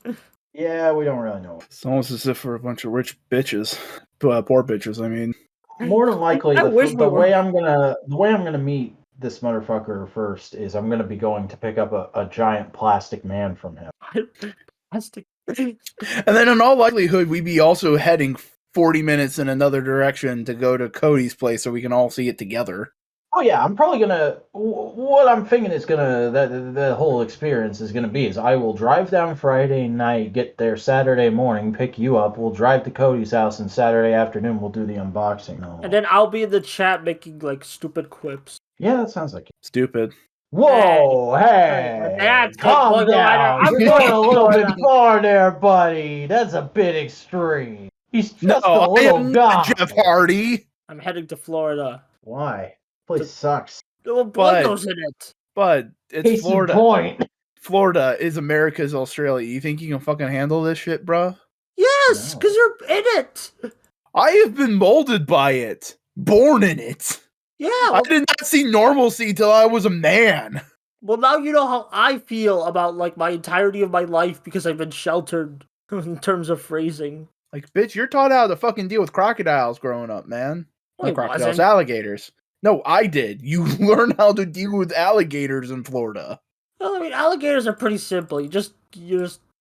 Yeah, we don't really know. It's almost as if we're a bunch of rich bitches. Poor bitches, I mean. More than likely, I wish we the were. way I'm gonna meet this motherfucker first is I'm gonna be going to pick up a giant plastic man from him. Plastic. And then in all likelihood, we'd be also heading 40 minutes in another direction to go to Cody's place so we can all see it together. Oh yeah, I'm probably gonna. What I'm thinking is gonna the whole experience is gonna be is I will drive down Friday night, get there Saturday morning, pick you up. We'll drive to Cody's house, and Saturday afternoon we'll do the unboxing. And then I'll be in the chat making like stupid quips. Yeah, that sounds like it. Stupid. Whoa, hey, that's calm like down. I'm You're going a little bit Florida. far there, buddy. That's a bit extreme. He's just a I little am guy. not Jeff Hardy. I'm heading to Florida. Why? Place sucks. Well, Blanco's in it. But it's Case in Florida. point. Florida is America's Australia. You think you can fucking handle this shit, bro? Yes, No. because you're in it. I have been molded by it. Born in it. Yeah. I Well, did not see normalcy till I was a man. well, now you know how I feel about like my entirety of my life because I've been sheltered in terms of phrasing. Like, bitch, you're taught how to fucking deal with crocodiles growing up, man. No, Not I crocodiles, wasn't. alligators. No, I did. You learn how to deal with alligators in Florida. Well, I mean, alligators are pretty simple. You just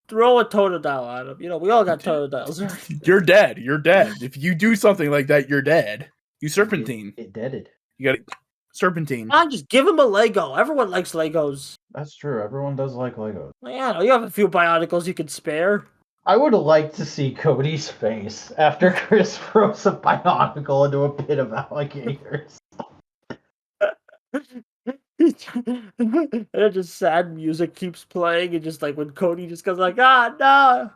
throw a totodile at them. You know, we all got totodiles. You're dead. You're dead. If you do something like that, you're dead. You serpentine. It deaded. You got serpentine. Fine, just give him a Lego. Everyone likes Legos. That's true. Everyone does like Legos. Yeah, you have a few Bionicles you can spare. I would have liked to see Cody's face after Chris throws a bionicle into a pit of alligators. And then just sad music keeps playing, and just like when Cody just goes like, no.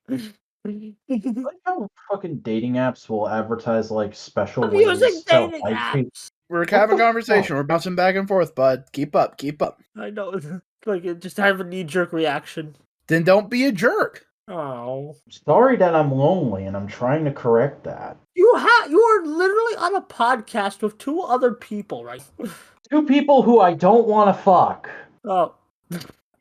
Like how fucking dating apps will advertise like special I'm ways using to dating like apps. We're having a the conversation. We're bouncing back and forth, bud. Keep up. Keep up. I know, like it just have a knee-jerk reaction. Then don't be a jerk. Oh, Sorry that I'm lonely and I'm trying to correct that. you are literally on a podcast with two other people, right? Two people who I don't want to fuck. Oh,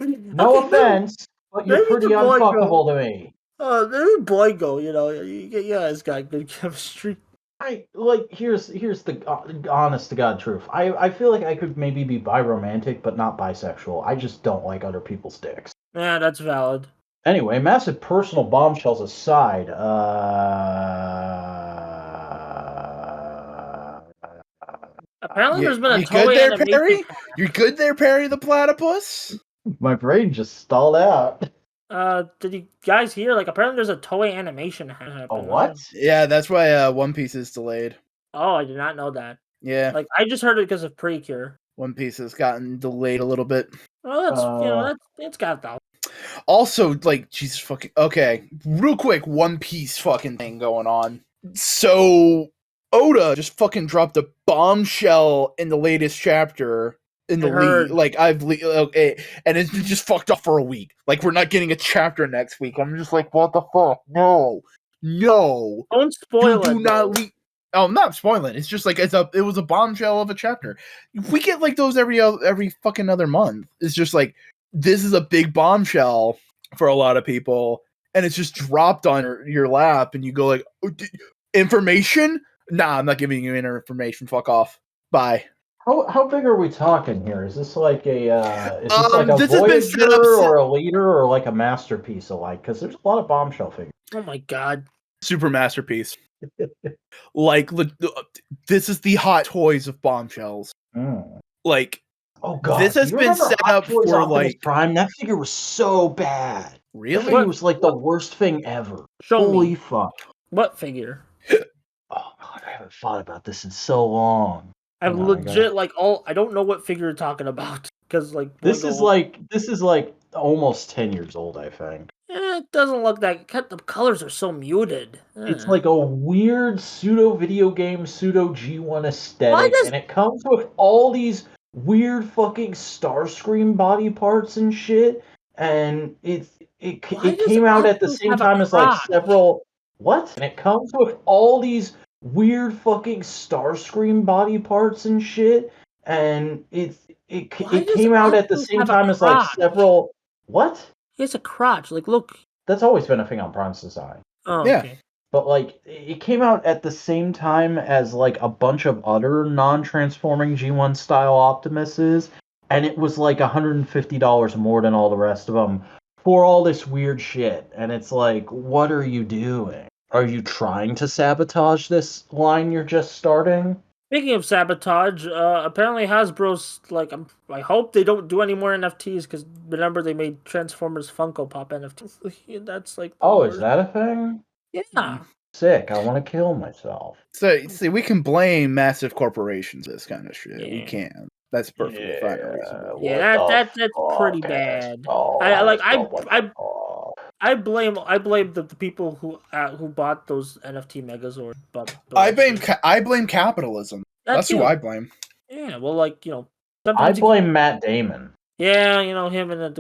No okay, offense, but you're maybe pretty the boy unfuckable to me. Maybe Boygo, you know, you guys got good chemistry. Here's the honest to God truth. I feel like I could maybe be bi-romantic, but not bisexual. I just don't like other people's dicks. Yeah, that's valid. Anyway, massive personal bombshells aside, Apparently, there's been a You Toei good there, animation. Perry? You good there, Perry the platypus? my brain just stalled out. Did you guys hear? Like, apparently, there's a Toei animation happening. A what? Yeah, that's why One Piece is delayed. Oh, I did not know that. Yeah, Like, I just heard it because of Precure. One Piece has gotten delayed a little bit. Oh, that's it's got that. Also, like, Jesus fucking... Okay, real quick, One Piece fucking thing going on. So, Oda just fucking dropped a bombshell in the latest chapter in the lead. Like, okay, and it's just fucked up for a week. Like, we're not getting a chapter next week. I'm just like, what the fuck? No. Don't spoil it. Do not leak. Oh, I'm not spoiling. It's just like it was a bombshell of a chapter. We get like those every fucking other month. It's just like this is a big bombshell for a lot of people, and it's just dropped on your lap, and you go like, information? Nah, I'm not giving you any information. Fuck off. Bye. How big are we talking here? Is this like a This has been set up Voyager or a leader or like a masterpiece alike? Because there's a lot of bombshell figures. Oh my god. Super masterpiece. Like this is the Hot Toys of bombshells. Like, oh god, this has been set up for like Prime. That figure was so bad. Really? It was like the worst thing ever. Holy me. Fuck. What figure? Oh god, I haven't thought about this in so long. I'm legit I don't know what figure you're talking about because like this is like almost 10 years old, I think. It doesn't look that. The colors are so muted. It's like a weird pseudo video game, pseudo G1 aesthetic, and it comes with all these weird fucking Starscream body parts and shit. And it came out at the same time as like several. What? And it comes with all these weird fucking Starscream body parts and shit. And it came out at the same time as like several. What? He has a crotch. Like, look. That's always been a thing on Prime's design. Oh, yeah. Okay. But like, it came out at the same time as like a bunch of other non-transforming G1 style Optimuses, and it was like $150 more than all the rest of them for all this weird shit. And it's like, what are you doing? Are you trying to sabotage this line you're just starting? Speaking of sabotage, apparently Hasbro's like, I hope they don't do any more NFTs because remember they made Transformers Funko Pop NFTs. That's like, the Oh, worst. is that a thing? Yeah. Sick. I want to kill myself. So, see, we can blame massive corporations for this kind of shit. We Yeah. can. That's perfectly fine and reasonable. Yeah, What that's the pretty fuck, bad. asshole? I like What the fuck? I blame the people who bought those NFT Megazords. But I blame capitalism. That's who I blame. Yeah, well, like, I sometimes blame Matt Damon. Yeah, him and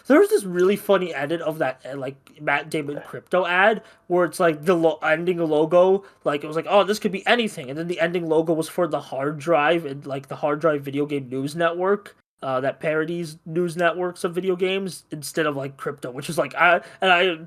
there was this really funny edit of that like Matt Damon crypto ad where it's like the ending logo, like it was like, oh, this could be anything, and then the ending logo was for the hard drive and like the hard drive video game news network. That parodies news networks of video games instead of like crypto, which is like I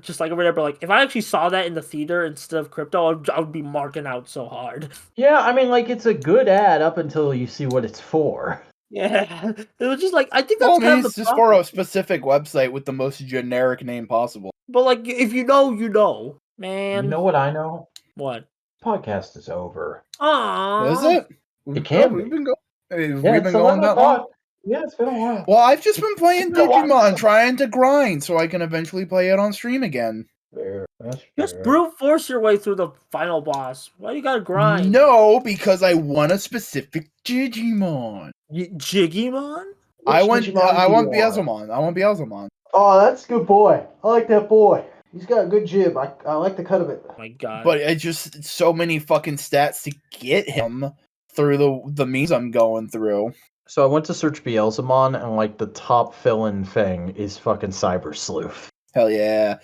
just like remember like if I actually saw that in the theater instead of crypto, I would be marking out so hard. Yeah, I mean, like it's a good ad up until you see what it's for. Yeah, it was just like I think that's Well, I mean, kind of it's the just for a specific website with the most generic name possible. But like if you know, man. You know what I know? What? Podcast is over. Aww. Is it? It can We've be. been going. Yeah, We've been going that long. Yeah, it's been a while. Well, I've just been playing It's been a while. Digimon, trying to grind so I can eventually play it on stream again. Fair. That's Just fair. brute force your way through the final boss. Why you gotta grind? No, because I want a specific Digimon. Jigimon? I want Digimon do you want? Beelzemon. I want Beelzemon. Oh, that's a good boy. I like that boy. He's got a good jib. I like the cut of it. Oh my god. But it's just so many fucking stats to get him through the memes I'm going through. So I went to search Beelzemon, and like the top fill-in thing is fucking Cyber Sleuth. Hell yeah.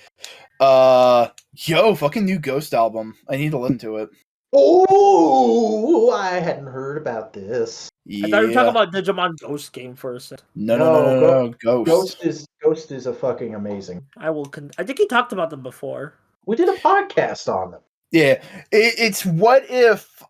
Fucking new Ghost album. I need to listen to it. Oh, I hadn't heard about this. I thought you were talking about Digimon Ghost game for a second. No, Ghost. Ghost is a fucking amazing. I think he talked about them before. We did a podcast on them. Yeah, it's what if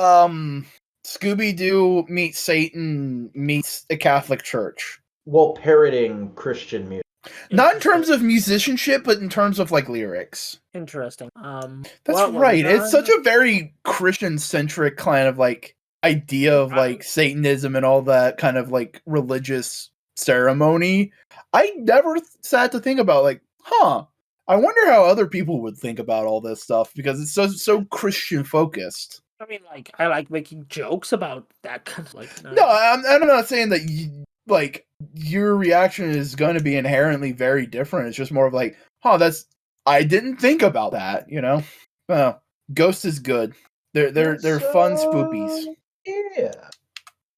Scooby-Doo meets Satan meets a Catholic church. Well, parroting Christian music. Not in terms of musicianship, but in terms of like lyrics. Interesting. That's right. It's such a very Christian-centric kind of like idea of like Satanism and all that kind of like religious ceremony. I never sat to think about like, I wonder how other people would think about all this stuff because it's so Christian focused. I mean, like, I like making jokes about that kind of like. No, I'm not saying that your reaction is going to be inherently very different. It's just more of like, I didn't think about that, Ghost is good. They're fun spoopies. Yeah.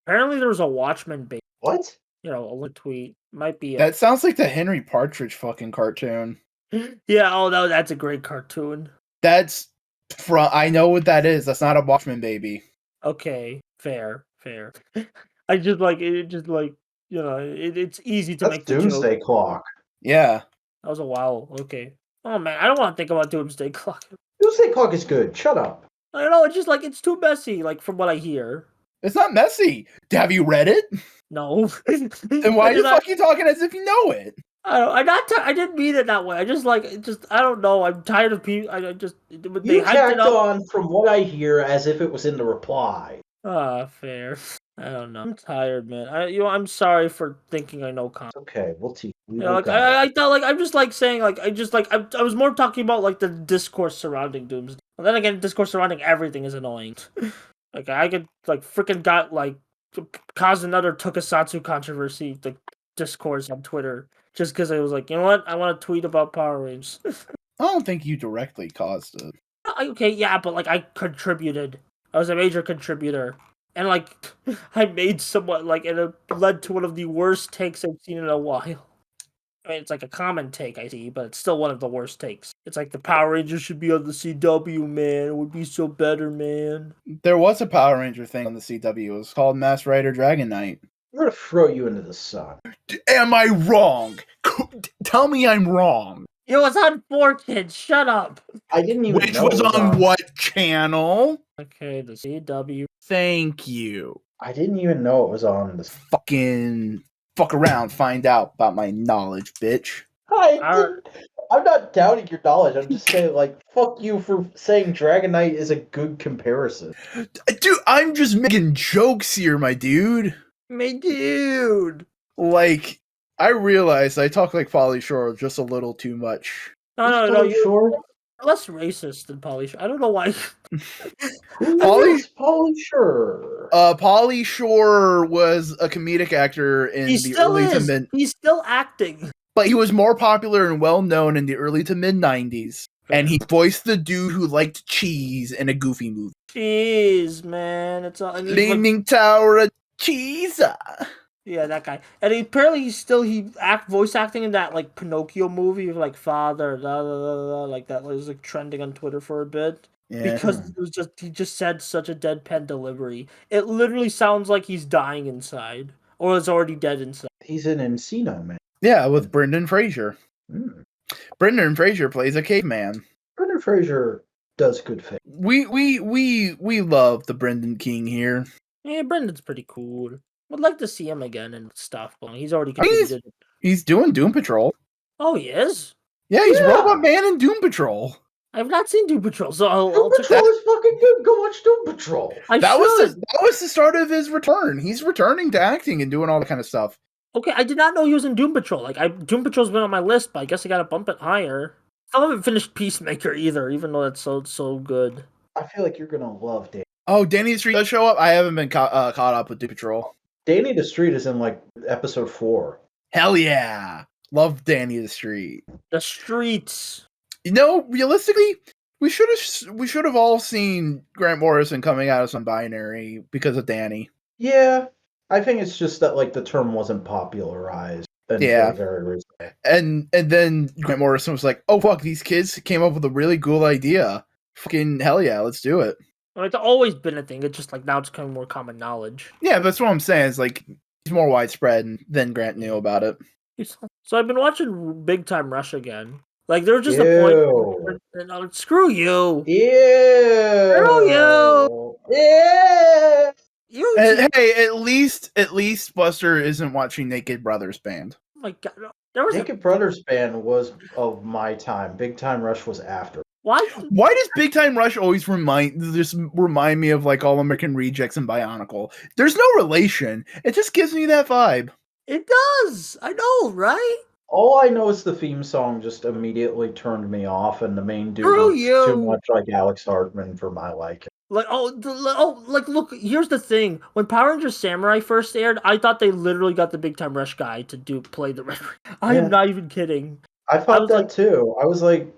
Apparently, there was a Watchmen bait. What? A tweet might be. That sounds like the Henry Partridge fucking cartoon. Yeah. Oh no, that's a great cartoon. That's I know what that is. That's not a Watchmen baby. Okay, fair. I just like it. Just like it's easy to make the Doomsday joke. Clock. Yeah, that was a while. Okay. Oh man, I don't want to think about Doomsday Clock. Doomsday Clock is good. Shut up. I don't know. It's just like it's too messy. Like from what I hear. It's not messy. Have you read it? No. Then why are you fucking talking as if you know it? I didn't mean it that way. I don't know. I'm tired of people. You tacked on from what I hear as if it was in the reply. Fair. I don't know. I'm tired, man. I'm sorry for thinking I know comics. Okay, we'll teach. I thought like I'm just like saying like I was more talking about like the discourse surrounding Doomsday. And then again, discourse surrounding everything is annoying. Like I could like freaking got like caused another Tokusatsu controversy, like discourse on Twitter. Just because I was like, you know what? I want to tweet about Power Rangers. I don't think you directly caused it. Okay, yeah, but like I contributed. I was a major contributor. And like I made somewhat like and it led to one of the worst takes I've seen in a while. I mean, it's like a common take I see, but it's still one of the worst takes. It's like the Power Rangers should be on the CW, man. It would be so better, man. There was a Power Ranger thing on the CW. It was called Masked Rider Dragon Knight. I'm gonna throw you into the sun. Am I wrong? Tell me I'm wrong. It was on 4Kids. Shut up. I didn't even Which know was on what channel? Okay, the CW. Thank you. I didn't even know it was on the fucking fuck around, find out about my knowledge, bitch. I I'm not doubting your knowledge. I'm just saying, like, fuck you for saying Dragon Knight is a good comparison. Dude, I'm just making jokes here, my dude. My dude. Like, I realize I talk like Polly Shore just a little too much. No, you're Shore? less racist than Polly Shore. I don't know why. Who Polly- is Polly Shore? Polly Shore was a comedic actor in He the still early to is. mid, He's still acting. but he was more popular and well known in the early to mid 90s. And he voiced the dude who liked cheese in a Goofy movie. Jeez, man, it's all. And he's like, Leaning Tower of Cheese. yeah, that guy. And apparently voice acting in that like Pinocchio movie of like father, like that was like trending on Twitter for a bit. Yeah. Because he just said such a deadpan delivery. It literally sounds like he's dying inside. Or is already dead inside. He's in Encino Man. Yeah, with Brendan Fraser. Mm. Brendan Fraser plays a caveman. Brendan Fraser does good things. We love the Brendan King here. Yeah, Brendan's pretty cool. Would like to see him again and stuff, but he's already contributed. He's doing Doom Patrol. Oh, he is? Yeah, he's Yeah. Robot Man in Doom Patrol. I've not seen Doom Patrol, so I'll Doom check Patrol that. is fucking good. Go watch Doom Patrol. That was the start of his return. He's returning to acting and doing all that kind of stuff. Okay, I did not know he was in Doom Patrol. Doom Patrol's been on my list, but I guess I gotta bump it higher. Still haven't finished Peacemaker either, even though that's so good. I feel like you're gonna love Danny. Oh, Danny the Street does show up? I haven't been caught up with Doom Patrol. Danny the Street is in like episode 4. Hell yeah. Love Danny the Street. The Streets. You know, realistically, we should have all seen Grant Morrison coming out of some binary because of Danny. Yeah, I think it's just that like the term wasn't popularized until very recently. And then Grant Morrison was like, "Oh fuck, these kids came up with a really cool idea. Fucking hell yeah, let's do it." Well, it's always been a thing. It's just like now it's becoming more common knowledge. Yeah, that's what I'm saying. It's like it's more widespread than Grant knew about it. So I've been watching Big Time Rush again. Like there's just a point. And, screw you. Yeah. Screw you. Yeah. Hey, at least Buster isn't watching Naked Brothers Band. Oh my God, no. There was Naked Brothers Band was of my time. Big Time Rush was after. Why does Big Time Rush always remind me of like All American Rejects and Bionicle? There's no relation. It just gives me that vibe. It does. I know, right? All I know is the theme song just immediately turned me off, and the main dude Screw was you. too much like Alex Hartman for my liking. Like look. Here's the thing: when Power Rangers Samurai first aired, I thought they literally got the Big Time Rush guy to play the Red Ranger. I am not even kidding. I thought that too. I was like,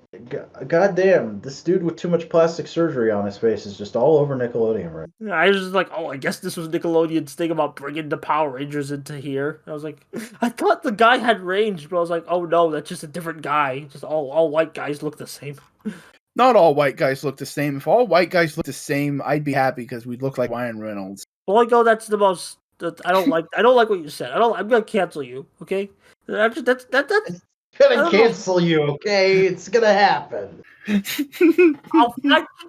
God damn, this dude with too much plastic surgery on his face is just all over Nickelodeon right now. I was just like, oh, I guess this was Nickelodeon's thing about bringing the Power Rangers into here. I was like, I thought the guy had range, but I was like, oh no, that's just a different guy. Just all white guys look the same. Not all white guys look the same. If all white guys look the same, I'd be happy because we'd look like Ryan Reynolds. Well, I go. That's the most. I don't like what you said. I'm gonna cancel you. Okay. That's. Gonna cancel you, okay? It's gonna happen.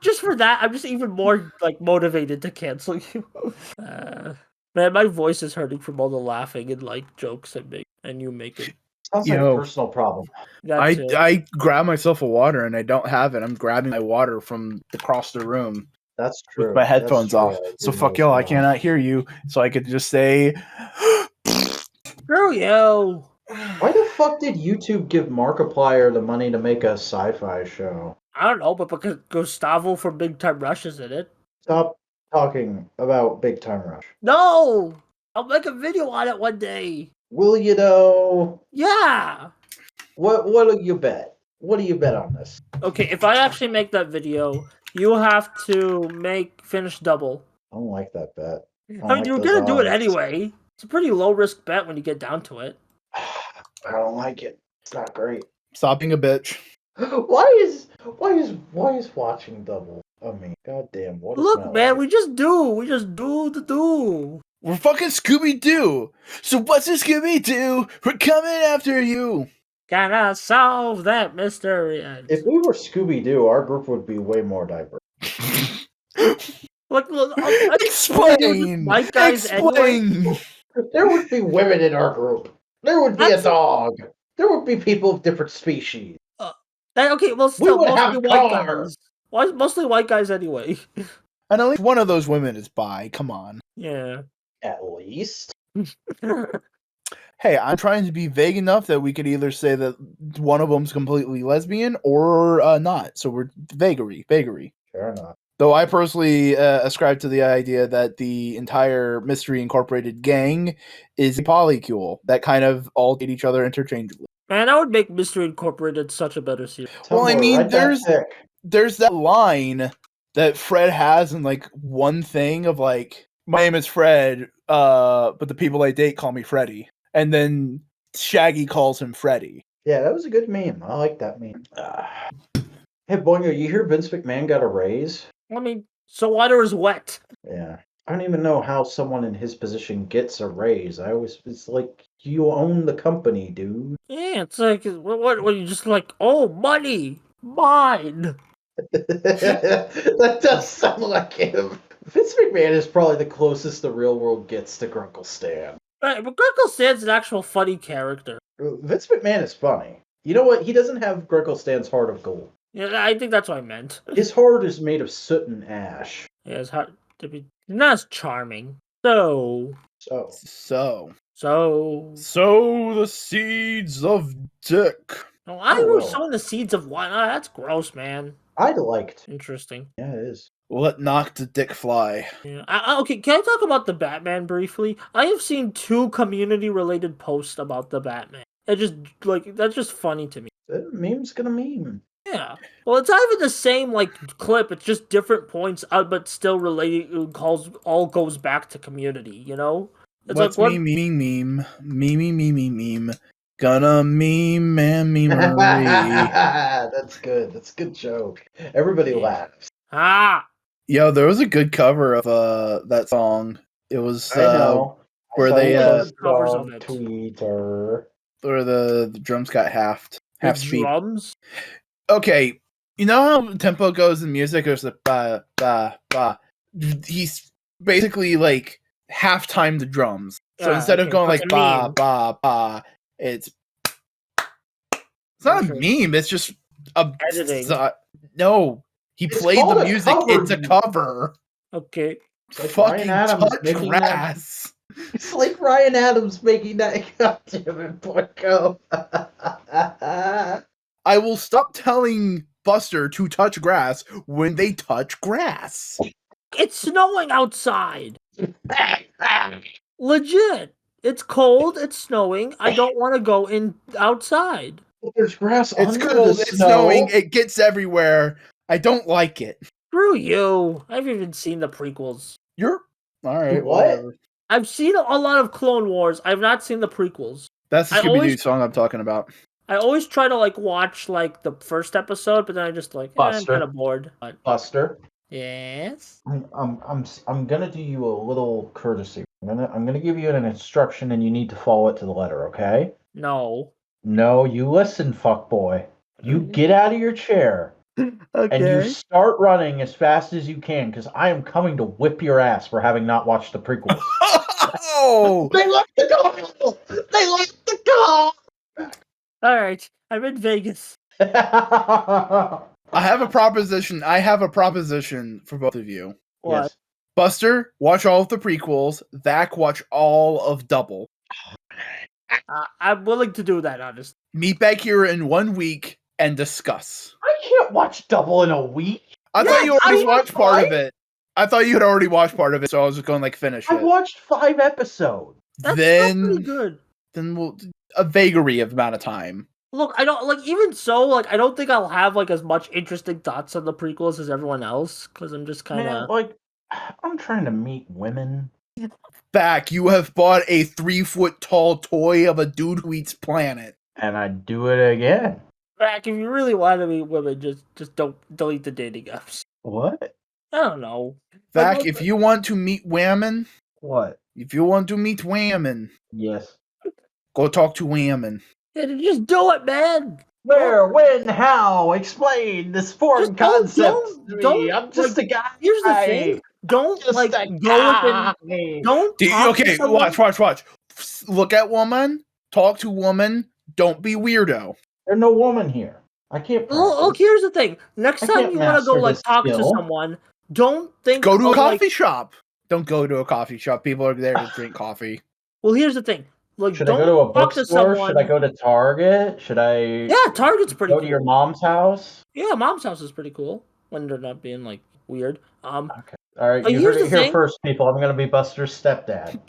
Just for that, I'm just even more like motivated to cancel you. Man, my voice is hurting from all the laughing and like jokes I make and you make it. Sounds like a personal problem. I grab myself a water and I don't have it. I'm grabbing my water from across the room. That's true. With my headphones off. So fuck y'all, I cannot hear you. So I could just say, screw you. Why the fuck did YouTube give Markiplier the money to make a sci-fi show? I don't know, but because Gustavo from Big Time Rush is in it. Stop talking about Big Time Rush. No! I'll make a video on it one day. Will you though? Yeah! What do you bet? What do you bet on this? Okay, if I actually make that video, you have to finish double. I don't like that bet. I mean, you're gonna do it anyway. It's a pretty low risk bet when you get down to it. I don't like it. It's not great. Stop being a bitch. Why is watching double? I mean, goddamn. What? Look, man, we just do the do. We're fucking Scooby-Doo. So what's a Scooby-Doo? We're coming after you. Gotta solve that mystery. If we were Scooby-Doo, our group would be way more diverse. Look, explain. White guys explain. Anyway. There would be women in our group. There would be a dog. There would be people of different species. Okay, well, We still would mostly have white car. guys. Mostly white guys anyway. And at least one of those women is bi. Come on. Yeah. At least. Hey, I'm trying to be vague enough that we could either say that one of them's completely lesbian or not. So we're vagary. Fair enough. Though I personally ascribe to the idea that the entire Mystery Incorporated gang is a polycule that kind of all date each other interchangeably. Man, I would make Mystery Incorporated such a better series. Well, I Tumblr, mean, write that pic. there's that line that Fred has in like one thing of like, my name is Fred, but the people I date call me Freddy. And then Shaggy calls him Freddy. Yeah, that was a good meme. I like that meme. Hey, Boingo, you hear Vince McMahon got a raise? I mean, so water is wet. Yeah. I don't even know how someone in his position gets a raise. It's like, you own the company, dude. Yeah, it's like, what you just like, oh, money, mine. That does sound like him. Vince McMahon is probably the closest the real world gets to Grunkle Stan. Right, but Grunkle Stan's an actual funny character. Vince McMahon is funny. You know what? He doesn't have Grunkle Stan's heart of gold. Yeah, I think that's what I meant. His heart is made of soot and ash. Yeah, it's hard to be not as charming. So So, the seeds of dick. oh, I Oh, was well. sowing the seeds of one. Oh, that's gross, man. I'd liked. Interesting. Yeah, it is. Let knock the dick fly. Yeah. Okay, can I talk about the Batman briefly? I have seen 2 community-related posts about the Batman. That's just funny to me. That meme's gonna meme. Yeah. Well, it's not even the same clip. It's just different points, but still related. All goes back to community. You know. It's What's like meme? Gonna meme and memery. That's good. That's a good joke. Everybody laughs. Yo, there was a good cover of that song. It was I know. where I they saw covers this of on it. Twitter. where the drums got half the speed. drums. Okay, you know how tempo goes in music? There's the ba ba ba. He's basically like half-time the drums. So instead of going like ba ba ba, it's not a meme. It's just a editing. No, he played the music. It's a cover. Okay. Like Fucking Ryan Adams touch making grass. It's like Ryan Adams making that. God damn it, Boyko. I will stop telling Buster to touch grass when they touch grass. It's snowing outside. Legit. It's cold. It's snowing. I don't want to go outside. There's grass It's under cold. the It's snow. snowing. It gets everywhere. I don't like it. Screw you. I've even seen the prequels. You're all right. What? Whatever. I've seen a lot of Clone Wars. I've not seen the prequels. That's the I Scooby-Doo always- song I'm talking about. I always try to watch the first episode, but then I just I'm Buster. kind of bored. But Buster, yes. I'm gonna do you a little courtesy. I'm gonna give you an instruction, and you need to follow it to the letter. Okay? No. No, you listen, fuckboy. You get out of your chair. Okay. And you start running as fast as you can, because I am coming to whip your ass for having not watched the prequels. Oh! They locked the door! They locked the door! All right. I'm in Vegas. I have a proposition. For both of you. What? Yes. Buster, watch all of the prequels. Zach, watch all of Double. I'm willing to do that, honestly. Meet back here in 1 week and discuss. I can't watch Double in a week. I thought you already watched part fine. of it. I thought you had already watched part of it, so I was just going finish I it. watched 5 episodes. That's still pretty good. Then we'll a vagary of amount of time. Look, I don't even so. I don't think I'll have as much interesting thoughts on the prequels as everyone else, because I'm just kind of I'm trying to meet women. Back, you have bought a 3-foot tall toy of a dude who eats planet. And I do it again. Back. If you really want to meet women, just don't delete the dating apps. What? I don't know. Back, if you want to meet women, What? if you want to meet women, Yes. go talk to women. Yeah, just do it, man. Where, when, how? Explain this foreign concept to me. I'm just a guy. Here's the thing. Don't Just a go guy. within. Don't. talk to Okay, someone- watch. Look at woman, talk to woman, don't be weirdo. There's no woman here. I can't Look, practice. here's the thing. Next I time can't you want to go master like this talk to skill. someone, don't think Go to a of, coffee like, shop. Don't go to a coffee shop. People are there to drink coffee. well, here's the thing. Like, Should I go don't to a talk to bookstore? Should I someone. go to Target? Should I Yeah, Target's pretty go to cool. your mom's house? Yeah, mom's house is pretty cool when they're not being like weird. Okay. All right, you Here's heard the it here thing. first, people. I'm gonna be Buster's stepdad.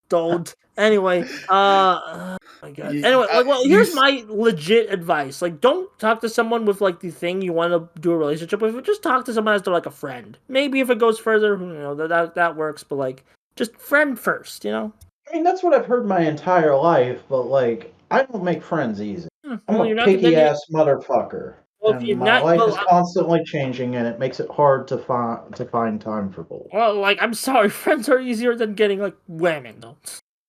Don't. Anyway, oh my god. Anyway, like, well, here's my legit advice. Like, don't talk to someone with like the thing you want to do a relationship with. Just talk to someone as they're like a friend. Maybe if it goes further, that works. But like, just friend first. I mean, that's what I've heard my entire life, but like, I don't make friends easy. I'm Well, a you're not. picky ass motherfucker, Well, if and you're my not, life is constantly changing, and it makes it hard to find time for both. well, like, I'm sorry. Friends are easier than getting like whamming though.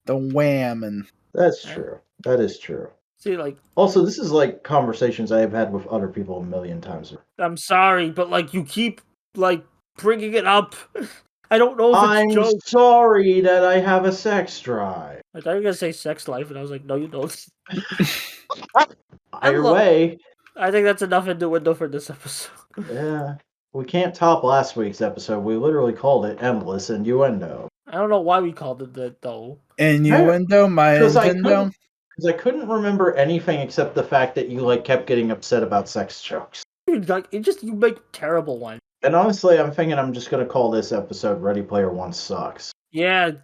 The whamming. That's true. That is true. See, like, Also, this is like conversations I have had with other people a million times. I'm sorry, but like, you keep like bringing it up. I don't know if I'm it's jokes. sorry that I have a sex drive. I thought you were gonna say sex life, and I was like, no, you don't. Either way, I think that's enough innuendo for this episode. yeah, we can't top last week's episode. We literally called it Endless Innuendo. I don't know why we called it that though. Innuendo, my Nintendo. Because I couldn't remember anything except the fact that you like kept getting upset about sex jokes. Dude, like, you make terrible ones. And honestly, I'm thinking I'm just gonna call this episode "Ready Player One Sucks." Yeah, it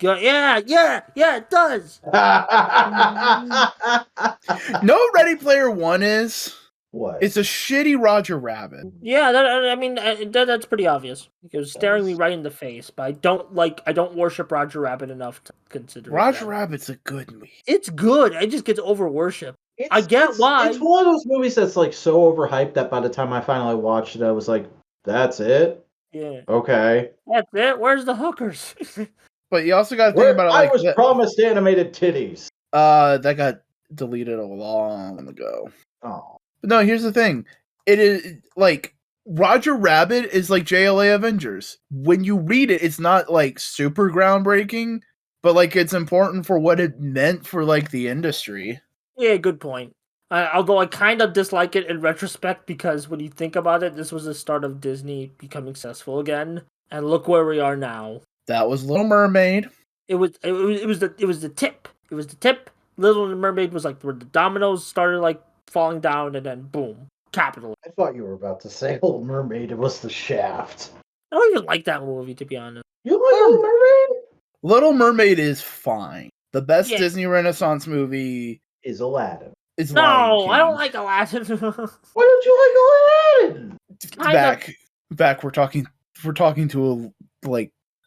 does. No, Ready Player One is. What? It's a shitty Roger Rabbit. Yeah, that's pretty obvious. It was staring me right in the face, but I don't worship Roger Rabbit enough to consider Roger Rabbit's a good movie. It's good. It just gets over worship. I get why. It's one of those movies that's like so overhyped that by the time I finally watched it, I was like, "That's it? Yeah. Okay. That's it. Where's the hookers?" But you also got to think about it like I was promised animated titties. That got deleted a long ago. Oh. But no, here's the thing. It is like Roger Rabbit is like JLA Avengers. When you read it, it's not like super groundbreaking, but like it's important for what it meant for like the industry. Yeah, good point. Although I kind of dislike it in retrospect because when you think about it, this was the start of Disney becoming successful again, and look where we are now. That was Little Mermaid. It was the tip. It was the tip. Little Mermaid was like where the dominoes started like falling down, and then boom, capital. I thought you were about to say Little Mermaid. It was the Shaft. I don't even like that movie, to be honest. You like Little Mermaid? Little Mermaid is fine. The best Disney Renaissance movie is Aladdin. Is no, I don't like Aladdin. Why don't you like Aladdin? Back. We're talking to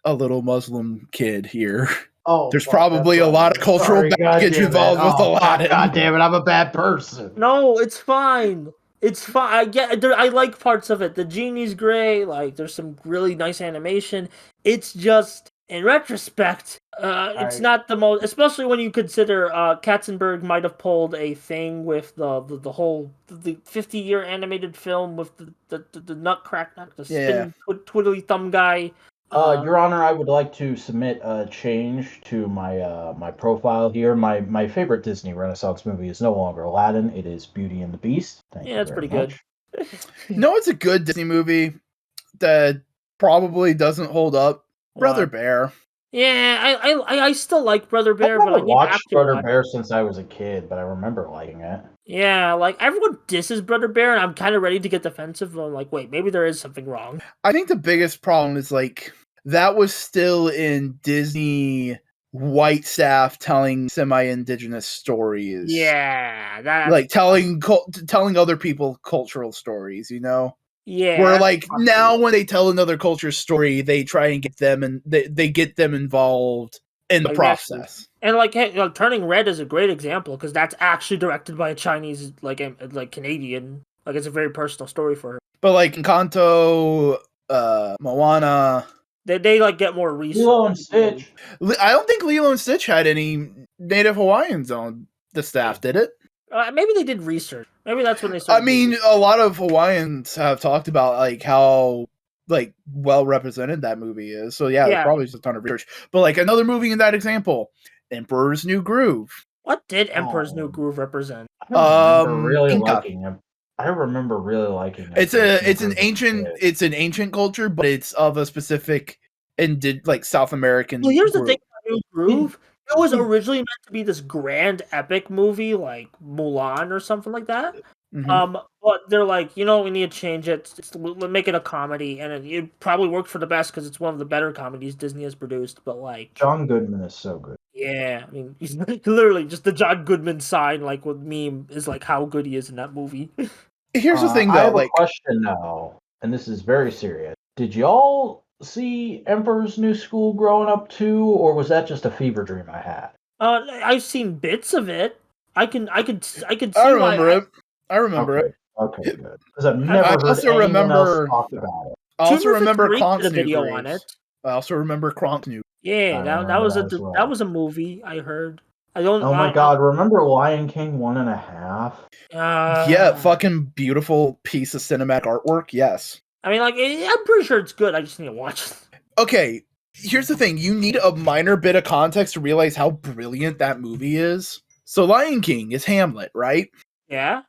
a little Muslim kid here. Oh, there's probably a lot of cultural baggage involved with Aladdin. God damn it, I'm a bad person. No, it's fine. It's fine. I like parts of it. The genie's great. Like, there's some really nice animation. It's just, in retrospect, it's not the most. Especially when you consider Katzenberg might have pulled a thing with the whole 50-year animated film with the nutcracker, the spin twiddly thumb guy. Your Honor, I would like to submit a change to my my profile here. My favorite Disney Renaissance movie is no longer Aladdin. It is Beauty and the Beast. Thank you that's pretty good. No, it's a good Disney movie that probably doesn't hold up. Brother Bear. Yeah, I still like Brother Bear, I've but I watched Brother Bear since I was a kid, but I remember liking it. Yeah, like everyone disses Brother Bear, and I'm kind of ready to get defensive. I'm like, wait, maybe there is something wrong. I think the biggest problem is like that was still in Disney white staff telling semi-indigenous stories. Yeah, that's like telling other people cultural stories, you know. Yeah. Where like now when they tell another culture's story, they try and get them and they get them involved in the process. And like, Turning Red is a great example because that's actually directed by a Chinese like Canadian. Like, it's a very personal story for her. But like Encanto, Moana, they like get more research. Lilo and Stitch. I don't think Lilo and Stitch had any Native Hawaiians on the staff, did it? Maybe they did research. Maybe that's when they started. I mean, a lot of Hawaiians have talked about like how like well represented that movie is. So yeah, there's probably just a ton of research. But like another movie in that example, Emperor's New Groove. What did Emperor's New Oh. Groove represent? I remember really Inca. liking him. I remember really liking him. It's an ancient culture, but it's of a specific like South American Well, here's the group. thing about New Groove. It was originally meant to be this grand epic movie like Mulan or something like that. Mhm. But they're like, we need to change it. Make it a comedy, and it probably worked for the best because it's one of the better comedies Disney has produced. But like, John Goodman is so good. yeah, I mean, he's literally just the John Goodman sign, like with meme, is like how good he is in that movie. Here's the thing, I though. have Like, a question now, and this is very serious. Did y'all see Emperor's New School growing up too, or was that just a fever dream I had? I've seen bits of it. I could see I why. remember it. I remember it. Okay, good. Because I've I never heard also anyone remember. else talk about it. I also Tuner remember 53 Kronk's did a New video on Graves. it. I also remember Kronk's New. Yeah, I that remember was that as well. that was a movie I heard. I don't. Oh my god! Remember Lion King 1.5? Yeah, fucking beautiful piece of cinematic artwork. Yes. I mean, like, I'm pretty sure it's good. I just need to watch it. Okay, here's the thing. You need a minor bit of context to realize how brilliant that movie is. So Lion King is Hamlet, right? Yeah.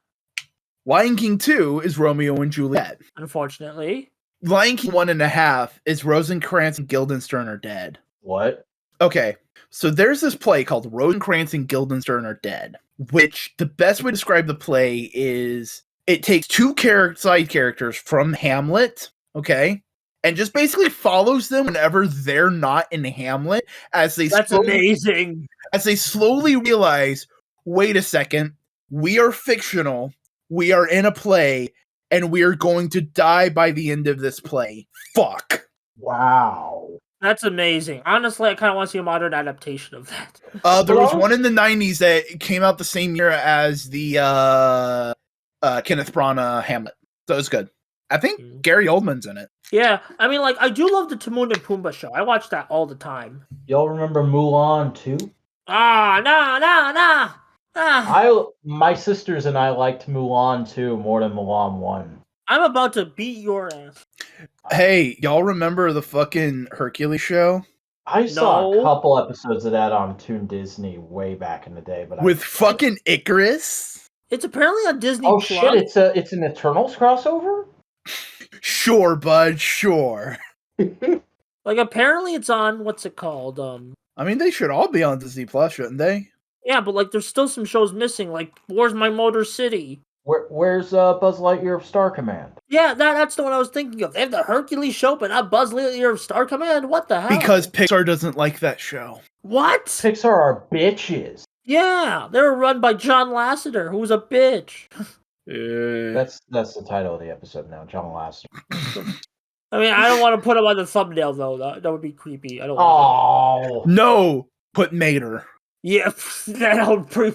Lion King 2 is Romeo and Juliet. Unfortunately. Lion King 1.5 is Rosencrantz and Guildenstern are dead. What? Okay, so there's this play called Rosencrantz and Guildenstern are dead, which the best way to describe the play is it takes two side characters from Hamlet, okay, and just basically follows them whenever they're not in Hamlet as they amazing. As they slowly realize, wait a second, we are fictional, we are in a play, and we are going to die by the end of this play. Fuck. Wow. That's amazing. Honestly, I kind of want to see a modern adaptation of that. There was one in the 90s that came out the same year as the Kenneth Branagh Hamlet. So it's good. I think Gary Oldman's in it. Yeah, I mean, like, I do love the Timon and Pumbaa show. I watch that all the time. Y'all remember Mulan 2? Nah. My sisters and I liked Mulan 2 more than Mulan 1. I'm about to beat your ass. Hey, y'all remember the fucking Hercules show? I saw a couple episodes of that on Toon Disney way back in the day, but with fucking Icarus? It's apparently on Disney Oh Plus. shit, it's an Eternals crossover? Sure, bud, sure. Like, apparently it's on, what's it called? I mean, they should all be on Disney Plus, shouldn't they? Yeah, but like, there's still some shows missing. Like, Where's My Motor City? Where's Buzz Lightyear of Star Command? Yeah, that's the one I was thinking of. They have the Hercules show, but not Buzz Lightyear of Star Command? What the hell? Because Pixar doesn't like that show. What? Pixar are bitches. Yeah, they were run by John Lasseter, who was a bitch. That's the title of the episode now, John Lasseter. I mean, I don't want to put him on the thumbnail, though. That would be creepy. I don't want No! Put Mater. Yeah, that'll be...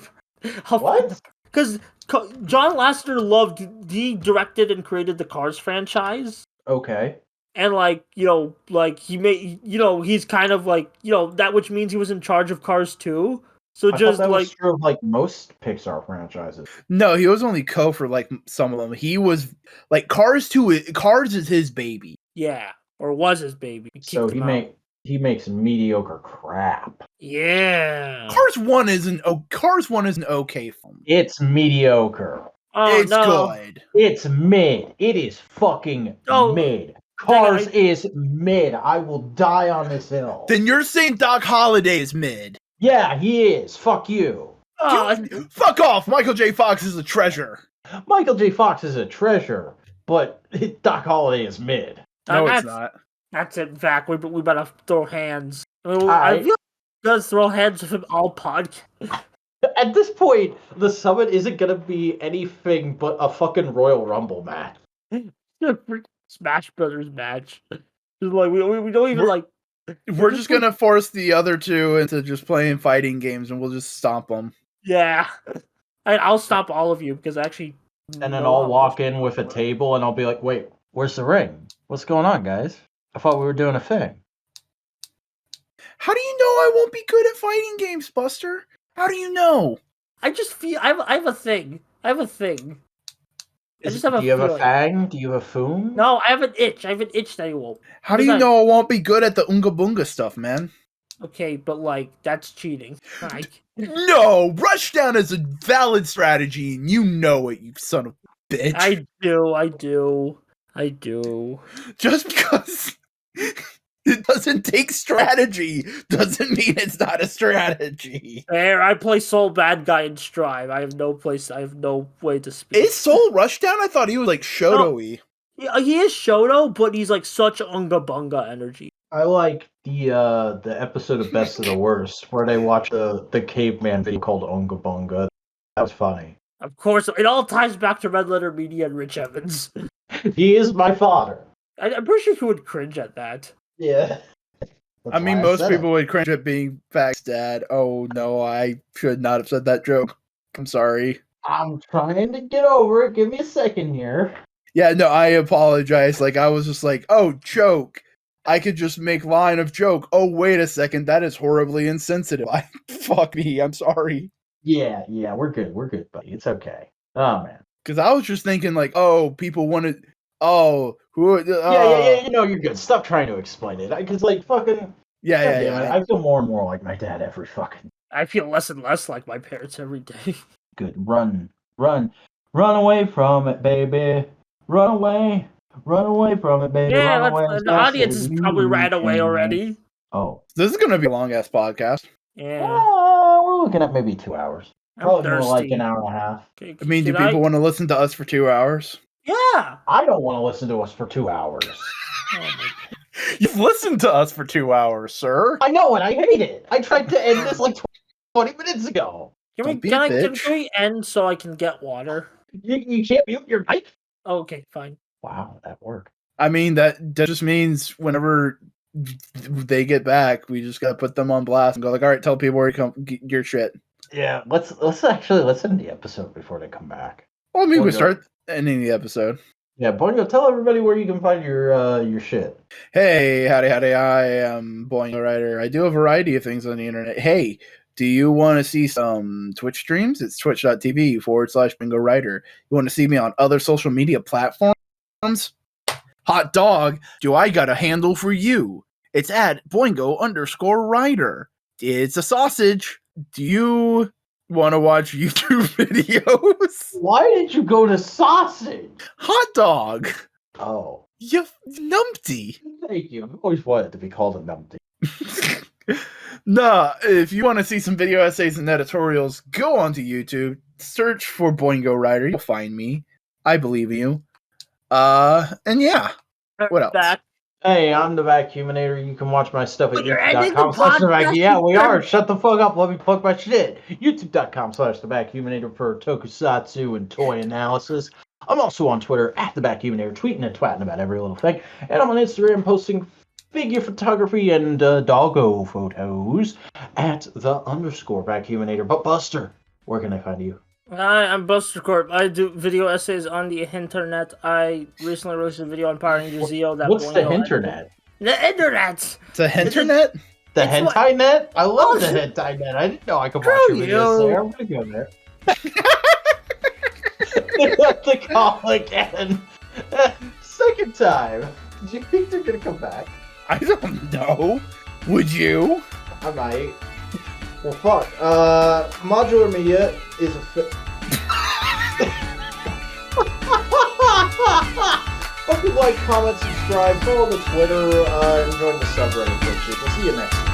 What? Because John Lasseter he directed and created the Cars franchise. Okay. And, like, he made, he's kind of like, that which means he was in charge of Cars 2. So I just thought that like was true of like most Pixar franchises. No, he was only co for like some of them. He was like Cars 2. Cars is his baby. Yeah, or was his baby. So he makes mediocre crap. Yeah. Cars 1 is an okay film. It's mediocre. Oh, it's good. It's mid. It is fucking mid. Cars is mid. I will die on this hill. Then you're saying Doc Holliday is mid. Yeah, he is. Fuck you. Fuck off. Michael J. Fox is a treasure. Michael J. Fox is a treasure, but Doc Holliday is mid. No, it's not. That's it, Zach. We better throw hands. I feel like we gotta throw hands with him all podcast. At this point, the summit isn't gonna be anything but a fucking Royal Rumble match. Smash Brothers match. Just like we don't even like. We're just gonna force the other two into just playing fighting games, and we'll just stomp them. Yeah, I'll stop all of you because actually. And then I'll walk in with a table, and I'll be like, "Wait, where's the ring? What's going on, guys? I thought we were doing a thing." How do you know I won't be good at fighting games, Buster? How do you know? I just feel I have a thing. I have a thing. Do you have a fang? Do you have a foom? No, I have an itch. I have an itch that I won't. How do you know I won't be good at the Oonga Boonga stuff, man? Okay, but like that's cheating. Like, No, rushdown is a valid strategy, and you know it, you son of a bitch. I do. Just because it doesn't take strategy doesn't mean it's not a strategy. There, I play Soul Bad Guy in Strive. I have no way to speak. Is Soul Rushdown? I thought he was like Shoto-y. Yeah, he is Shoto, but he's like such Unga Bunga energy. I like the episode of Best of the Worst where they watch the caveman video called Unga Bunga. That was funny. Of course, it all ties back to Red Letter Media and Rich Evans. He is my father. I'm pretty sure he would cringe at that. Yeah. I mean, most people would cringe at being Fact's dad. Oh no, I should not have said that joke. I'm sorry. I'm trying to get over it. Give me a second here. Yeah, no, I apologize. Like, I was just like, oh, joke. I could just make line of joke. Oh, wait a second. That is horribly insensitive. Fuck me. I'm sorry. Yeah, we're good, buddy. It's okay. Oh, man. Because I was just thinking, like, oh, people want to... Oh, who... Yeah, you know, you're good. Stop trying to explain it. Because, like, fucking... Yeah. I feel more and more like my dad every fucking... I feel less and less like my parents every day. Good. Run away from it, baby. Run away from it, baby. Yeah, Run away the audience is probably ran away already. Oh. This is going to be a long-ass podcast. Yeah. We're looking at maybe 2 hours. Probably more like an hour and a half. Okay, I mean, do people want to listen to us for 2 hours? Yeah. I don't want to listen to us for 2 hours. Oh my God. You've listened to us for 2 hours, sir. I know, and I hate it. I tried to end this like 20 minutes ago. Don't be a Can bitch. we end so I can get water? You can't mute your mic? Okay, fine. Wow, that worked. I mean, that just means whenever they get back, we just got to put them on blast and go like, all right, tell people where you come get your shit. Yeah, let's end the episode before they come back. Well, I mean, we Boingo. start ending the episode. Yeah, Boingo, tell everybody where you can find your shit. Hey, howdy, I am Boingo Writer. I do a variety of things on the internet. Hey, do you want to see some Twitch streams? It's twitch.tv/Boingo Writer. You want to see me on other social media platforms? Hot dog, do I got a handle for you? It's at Boingo_Writer. It's a sausage. Do you want to watch YouTube videos? Why did you go to sausage? Hot dog. Oh. You numpty. Thank you. I've always wanted to be called a numpty. Nah, if you want to see some video essays and editorials, go onto YouTube, search for Boingo Writer, you'll find me. I believe in you. And yeah. What else? Back. Hey, I'm the Vacuuminator. You can watch my stuff at But you're ending the youtube.com/thevacuuminator. podcast. Yeah, we are. Shut the fuck up. Let me plug my shit. youtube.com/thevacuuminator for tokusatsu and toy analysis. I'm also on Twitter at the Vacuuminator, tweeting and twatting about every little thing. And I'm on Instagram posting figure photography and doggo photos at @_Vacuuminator. But Buster, where can I find you? Hi, I'm Buster Corp. I do video essays on the internet. I recently released a video on Power Rangers Zeo. What's the internet? The internet! It's a internet? The It's hentai net? I love the hentai net. I didn't know I could watch your videos there. I'm gonna go there. They have to call again. Second time. Do you think they're gonna come back? I don't know. Would you? I might. Well, fuck. Modular Media is a fucking like, comment, subscribe, follow the Twitter, and join the subreddit. We'll see you next time.